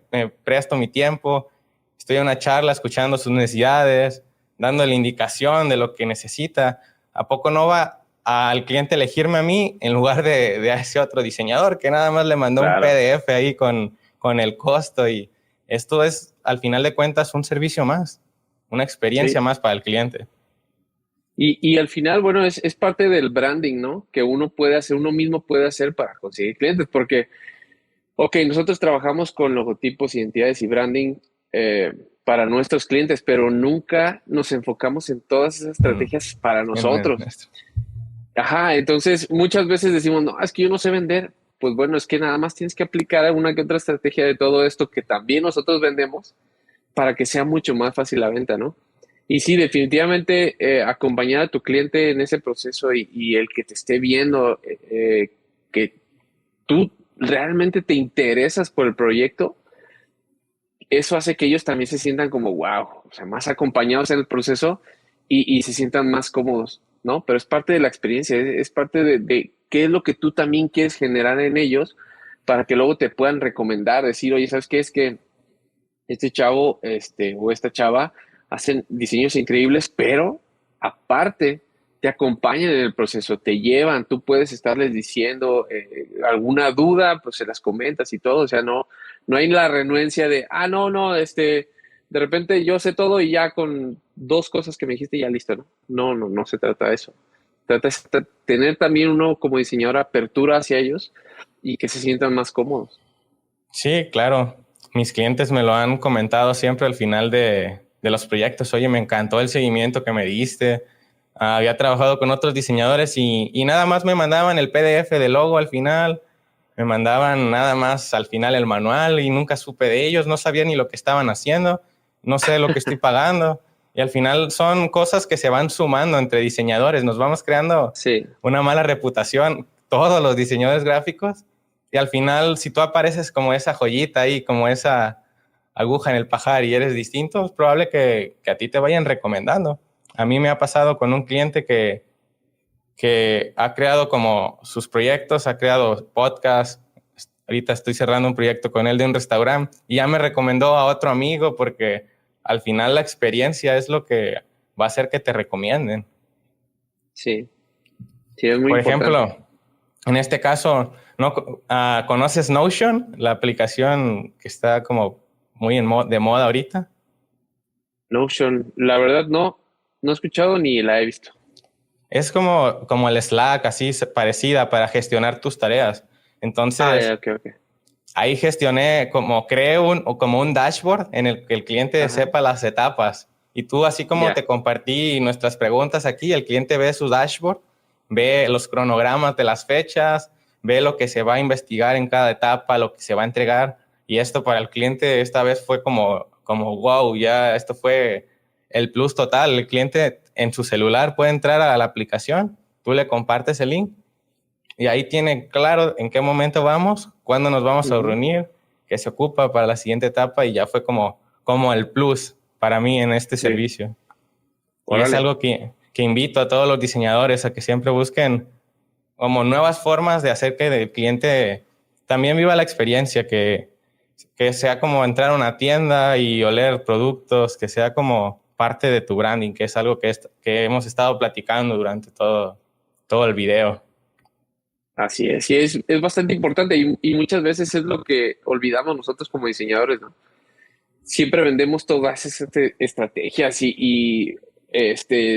presto mi tiempo, estoy en una charla escuchando sus necesidades, dándole indicación de lo que necesita, ¿a poco no va al cliente elegirme a mí en lugar de a ese otro diseñador que nada más le mandó un claro, PDF ahí con el costo? Y esto es, al final de cuentas, un servicio más, una experiencia sí. más para el cliente. Y al final, bueno, es parte del branding, ¿no? Que uno puede hacer, uno mismo puede hacer para conseguir clientes, porque, ok, nosotros trabajamos con logotipos, identidades y branding eh, para nuestros clientes, pero nunca nos enfocamos en todas esas Mm, estrategias para en el nosotros. nuestro. Ajá, entonces muchas veces decimos, no, es que yo no sé vender. Pues bueno, es que nada más tienes que aplicar alguna que otra estrategia de todo esto que también nosotros vendemos para que sea mucho más fácil la venta, ¿no? Y sí, definitivamente acompañar a tu cliente en ese proceso y el que te esté viendo, que tú realmente te interesas por el proyecto, eso hace que ellos también se sientan como, wow, o sea, más acompañados en el proceso y se sientan más cómodos, ¿no? Pero es parte de la experiencia, es parte de qué es lo que tú también quieres generar en ellos para que luego te puedan recomendar, decir, oye, ¿sabes qué? Es que este chavo, o esta chava hacen diseños increíbles, pero aparte te acompañan en el proceso, te llevan, tú puedes estarles diciendo alguna duda, pues se las comentas y todo, o sea, no, no hay la renuencia de, ah, no, no, de repente yo sé todo y ya con dos cosas que me dijiste ya listo, ¿no? No, no, no se trata de eso. Trata de tener también uno como diseñador apertura hacia ellos y que se sientan más cómodos. Sí, claro. Mis clientes me lo han comentado siempre al final de los proyectos. Oye, me encantó el seguimiento que me diste. Había trabajado con otros diseñadores y nada más me mandaban el PDF del logo al final. Me mandaban nada más al final el manual y nunca supe de ellos. No sabía ni lo que estaban haciendo. No sé lo que estoy pagando. Y al final son cosas que se van sumando entre diseñadores. Nos vamos creando Sí, una mala reputación, todos los diseñadores gráficos, y al final, si tú apareces como esa joyita ahí, como esa aguja en el pajar y eres distinto, es probable que a ti te vayan recomendando. A mí me ha pasado con un cliente que que ha creado como sus proyectos, ha creado podcasts. Ahorita estoy cerrando un proyecto con él de un restaurante y ya me recomendó a otro amigo porque al final la experiencia es lo que va a hacer que te recomienden. Sí, sí, es muy Por importante. ejemplo, en este caso, ¿no conoces Notion, la aplicación que está como muy de moda ahorita? Notion, la verdad no he escuchado ni la he visto. Es como el Slack, así parecida para gestionar tus tareas. Ah, ya, Entonces, ok, ok. ahí gestioné, creé como un dashboard en el que el cliente Ajá, sepa las etapas. Y tú, así como ya, te compartí nuestras preguntas aquí, el cliente ve su dashboard, ve los cronogramas de las fechas, ve lo que se va a investigar en cada etapa, lo que se va a entregar. Y esto para el cliente esta vez fue como wow, ya esto fue el plus total. El cliente en su celular puede entrar a la aplicación, tú le compartes el link y ahí tiene claro en qué momento vamos, cuándo nos vamos a ujú, reunir, qué se ocupa para la siguiente etapa y ya fue como el plus para mí en este sí, servicio. Y es órale, algo que invito a todos los diseñadores a que siempre busquen como nuevas formas de hacer que el cliente también viva la experiencia, que sea como entrar a una tienda y oler productos, que sea como parte de tu branding, que es algo que hemos estado platicando durante todo el video. así es, sí, es bastante importante y muchas veces es lo que olvidamos nosotros como diseñadores, ¿no? Siempre vendemos todas esas estrategias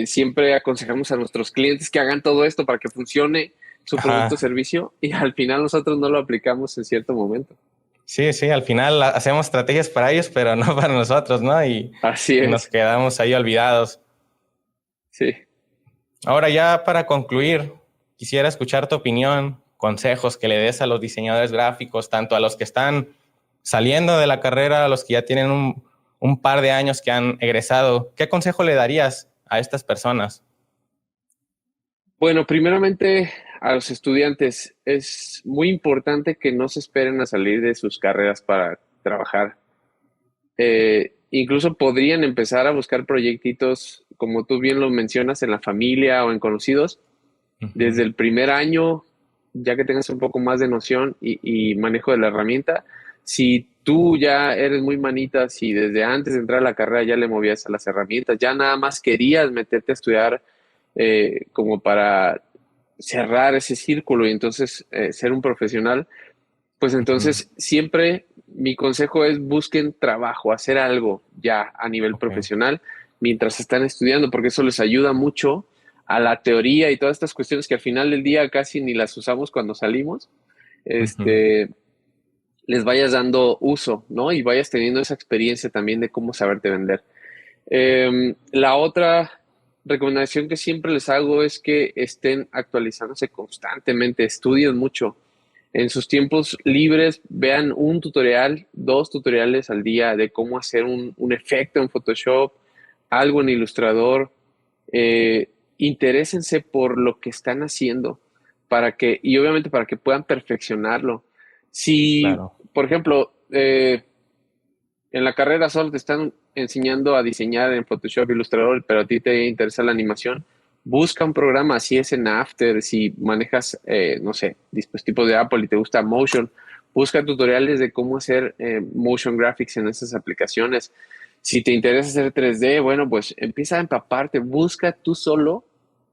siempre aconsejamos a nuestros clientes que hagan todo esto para que funcione su producto o Ajá. servicio y al final nosotros no lo aplicamos en cierto momento. Sí, sí, al final hacemos estrategias para ellos, pero no para nosotros, ¿no? Así Y nos es, quedamos ahí olvidados. sí. Ahora ya para concluir, quisiera escuchar tu opinión, consejos que le des a los diseñadores gráficos, tanto a los que están saliendo de la carrera, a los que ya tienen un par de años que han egresado. ¿Qué consejo le darías a estas personas? Bueno, primeramente a los estudiantes es muy importante que no se esperen a salir de sus carreras para trabajar. Incluso podrían empezar a buscar proyectitos, como tú bien lo mencionas, en la familia o en conocidos, Ujú. desde el primer año, ya que tengas un poco más de noción y manejo de la herramienta. Si tú ya eres muy manita, si desde antes de entrar a la carrera ya le movías a las herramientas, ya nada más querías meterte a estudiar como para cerrar ese círculo y entonces ser un profesional, pues Ujú. entonces siempre mi consejo es busquen trabajo, hacer algo ya a nivel Ok. profesional mientras están estudiando, porque eso les ayuda mucho a la teoría y todas estas cuestiones que al final del día casi ni las usamos cuando salimos, Ujú. este, les vayas dando uso, ¿no? Y vayas teniendo esa experiencia también de cómo saberte vender. La otra recomendación que siempre les hago es que estén actualizándose constantemente, estudien mucho. En sus tiempos libres, vean un tutorial, dos tutoriales al día de cómo hacer un efecto en Photoshop, algo en Illustrator. Interésense por lo que están haciendo y obviamente para que puedan perfeccionarlo. Si, Claro. por ejemplo, en la carrera solo te están enseñando a diseñar en Photoshop, Illustrator, pero a ti te interesa la animación. Busca un programa, si es en After, si manejas, no sé, dispositivos de Apple y te gusta Motion, busca tutoriales de cómo hacer motion graphics en esas aplicaciones. Si te interesa hacer 3D, bueno, pues empieza a empaparte, busca tú solo,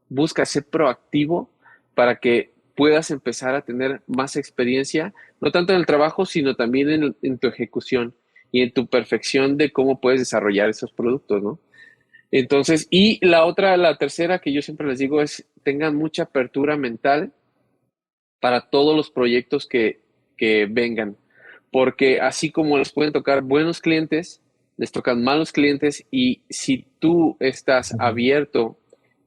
busca ser proactivo para que puedas empezar a tener más experiencia, no tanto en el trabajo, sino también en tu ejecución y en tu perfección de cómo puedes desarrollar esos productos, ¿no? Entonces, y la tercera que yo siempre les digo es tengan mucha apertura mental para todos los proyectos que vengan, porque así como les pueden tocar buenos clientes, les tocan malos clientes y si tú estás Ujú. abierto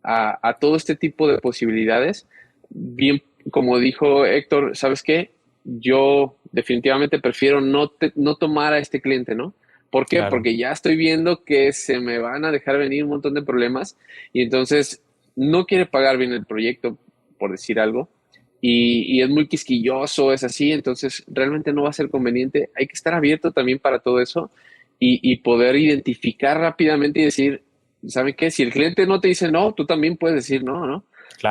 a todo este tipo de posibilidades, bien, como dijo Héctor, ¿sabes qué? Yo definitivamente prefiero no tomar a este cliente, ¿no? ¿Por qué? Claro. Porque ya estoy viendo que se me van a dejar venir un montón de problemas y entonces no quiere pagar bien el proyecto, por decir algo, y es muy quisquilloso, es así, entonces realmente no va a ser conveniente. Hay que estar abierto también para todo eso y poder identificar rápidamente y decir, ¿saben qué? Si el cliente no te dice no, tú también puedes decir no, ¿no?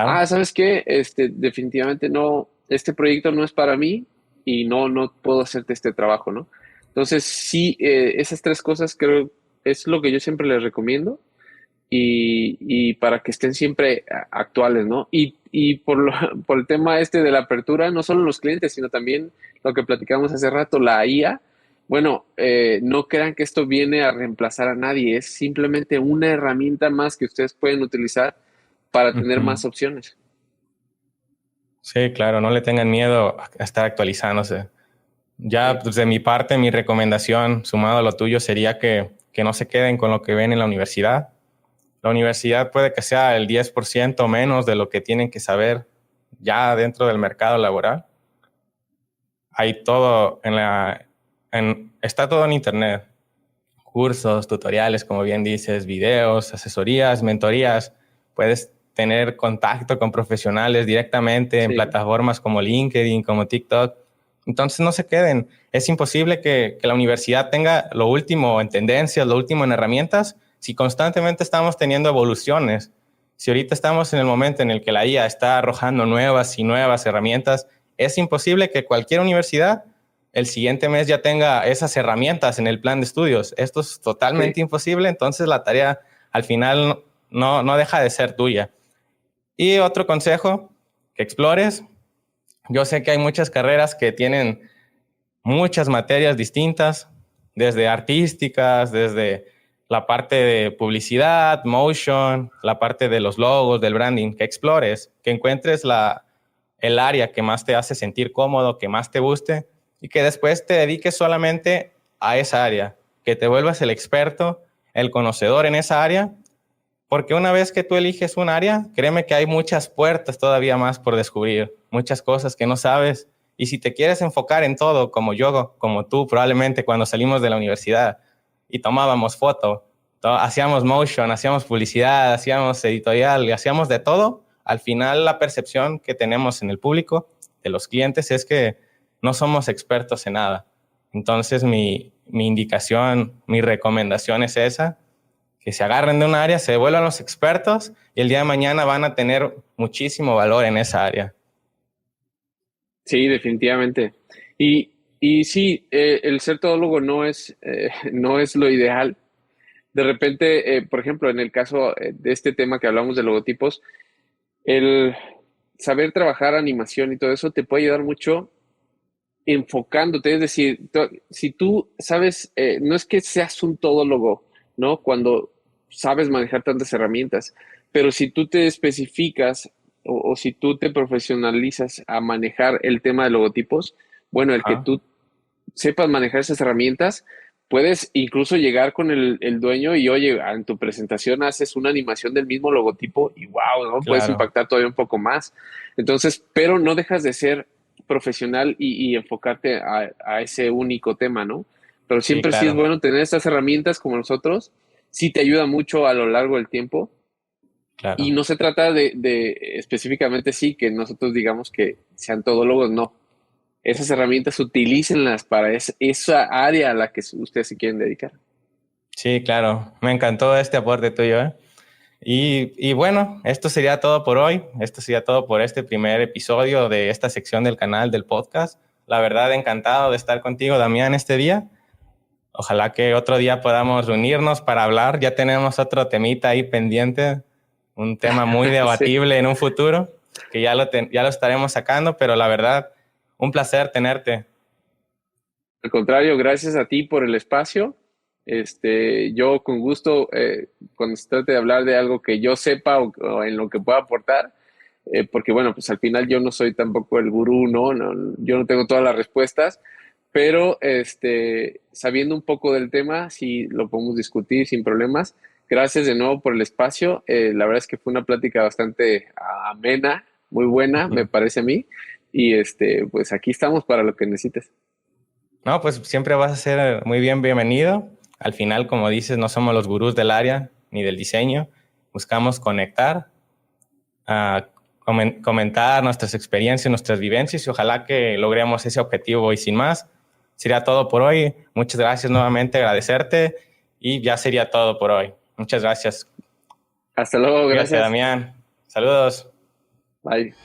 Claro. ¿sabes qué? Definitivamente no, este proyecto no es para mí y no puedo hacerte este trabajo, ¿no? Entonces, sí, esas tres cosas creo es lo que yo siempre les recomiendo y para que estén siempre actuales, ¿no? Y por el tema de la apertura, no solo los clientes, sino también lo que platicamos hace rato, la IA. Bueno, no crean que esto viene a reemplazar a nadie, es simplemente una herramienta más que ustedes pueden utilizar para tener Ujú. más opciones. Sí, claro, no le tengan miedo a estar actualizándose. Ya, Sí, pues, de mi parte, mi recomendación, sumado a lo tuyo, sería que no se queden con lo que ven en la universidad. La universidad puede que sea el 10% menos de lo que tienen que saber ya dentro del mercado laboral. Hay todo está todo en internet. Cursos, tutoriales, como bien dices, videos, asesorías, mentorías. Puedes tener contacto con profesionales directamente en sí, plataformas como LinkedIn, como TikTok. Entonces no se queden. Es imposible que la universidad tenga lo último en tendencias, lo último en herramientas, si constantemente estamos teniendo evoluciones. Si ahorita estamos en el momento en el que la IA está arrojando nuevas y nuevas herramientas, es imposible que cualquier universidad el siguiente mes ya tenga esas herramientas en el plan de estudios. Esto es sí. totalmente imposible, entonces la tarea al final no deja de ser tuya. Y otro consejo, que explores. Yo sé que hay muchas carreras que tienen muchas materias distintas, desde artísticas, desde la parte de publicidad, motion, la parte de los logos, del branding, que explores, que encuentres el área que más te hace sentir cómodo, que más te guste y que después te dediques solamente a esa área, que te vuelvas el experto, el conocedor en esa área, porque una vez que tú eliges un área, créeme que hay muchas puertas todavía más por descubrir, muchas cosas que no sabes. Y si te quieres enfocar en todo, como yo, como tú, probablemente cuando salimos de la universidad y tomábamos foto, hacíamos motion, hacíamos publicidad, hacíamos editorial, hacíamos de todo, al final la percepción que tenemos en el público, de los clientes, es que no somos expertos en nada. Entonces mi indicación, mi recomendación es esa, que se agarren de un área, se vuelvan los expertos y el día de mañana van a tener muchísimo valor en esa área. Sí, definitivamente. Y sí, el ser todólogo no es lo ideal. De repente, por ejemplo, en el caso de este tema que hablamos de logotipos, el saber trabajar animación y todo eso te puede ayudar mucho enfocándote. Es decir, si tú sabes, no es que seas un todólogo, ¿no? Cuando sabes manejar tantas herramientas, pero si tú te especificas o si tú te profesionalizas a manejar el tema de logotipos, bueno, el que Ajá, tú sepas manejar esas herramientas, puedes incluso llegar con el dueño y, oye, en tu presentación haces una animación del mismo logotipo y wow, ¿no? Puedes claro. impactar todavía un poco más. Entonces, pero no dejas de ser profesional y enfocarte a ese único tema, ¿no? Pero Sí, siempre sí es claro, bueno tener estas herramientas como nosotros, sí te ayuda mucho a lo largo del tiempo. Y claro. no se trata de específicamente sí que nosotros digamos que sean todólogos, no, esas herramientas utilícenlas para esa área a la que ustedes se quieren dedicar. Sí, claro. Me encantó este aporte tuyo, ¿eh? Y bueno, esto sería todo por hoy. Esto sería todo por este primer episodio de esta sección del canal del podcast. La verdad, encantado de estar contigo, Damián, este día. Ojalá que otro día podamos reunirnos para hablar. Ya tenemos otro temita ahí pendiente, un tema muy Sí. debatible en un futuro, que ya lo estaremos sacando, pero la verdad, un placer tenerte. Al contrario, gracias a ti por el espacio. Yo con gusto, cuando se trate de hablar de algo que yo sepa o en lo que pueda aportar, porque bueno, pues al final yo no soy tampoco el gurú, ¿no? Yo no tengo todas las respuestas, pero sabiendo un poco del tema, sí lo podemos discutir sin problemas. Gracias de nuevo por el espacio. La verdad es que fue una plática bastante amena, muy buena, me parece a mí. Y pues aquí estamos para lo que necesites. No, pues siempre vas a ser muy bienvenido. Al final, como dices, no somos los gurús del área ni del diseño. Buscamos conectar, a comentar nuestras experiencias, nuestras vivencias y ojalá que logremos ese objetivo. Y sin más, sería todo por hoy. Muchas gracias nuevamente, agradecerte y ya sería todo por hoy. Muchas gracias. Hasta luego, Cuídate, gracias. Damián. Saludos. Bye.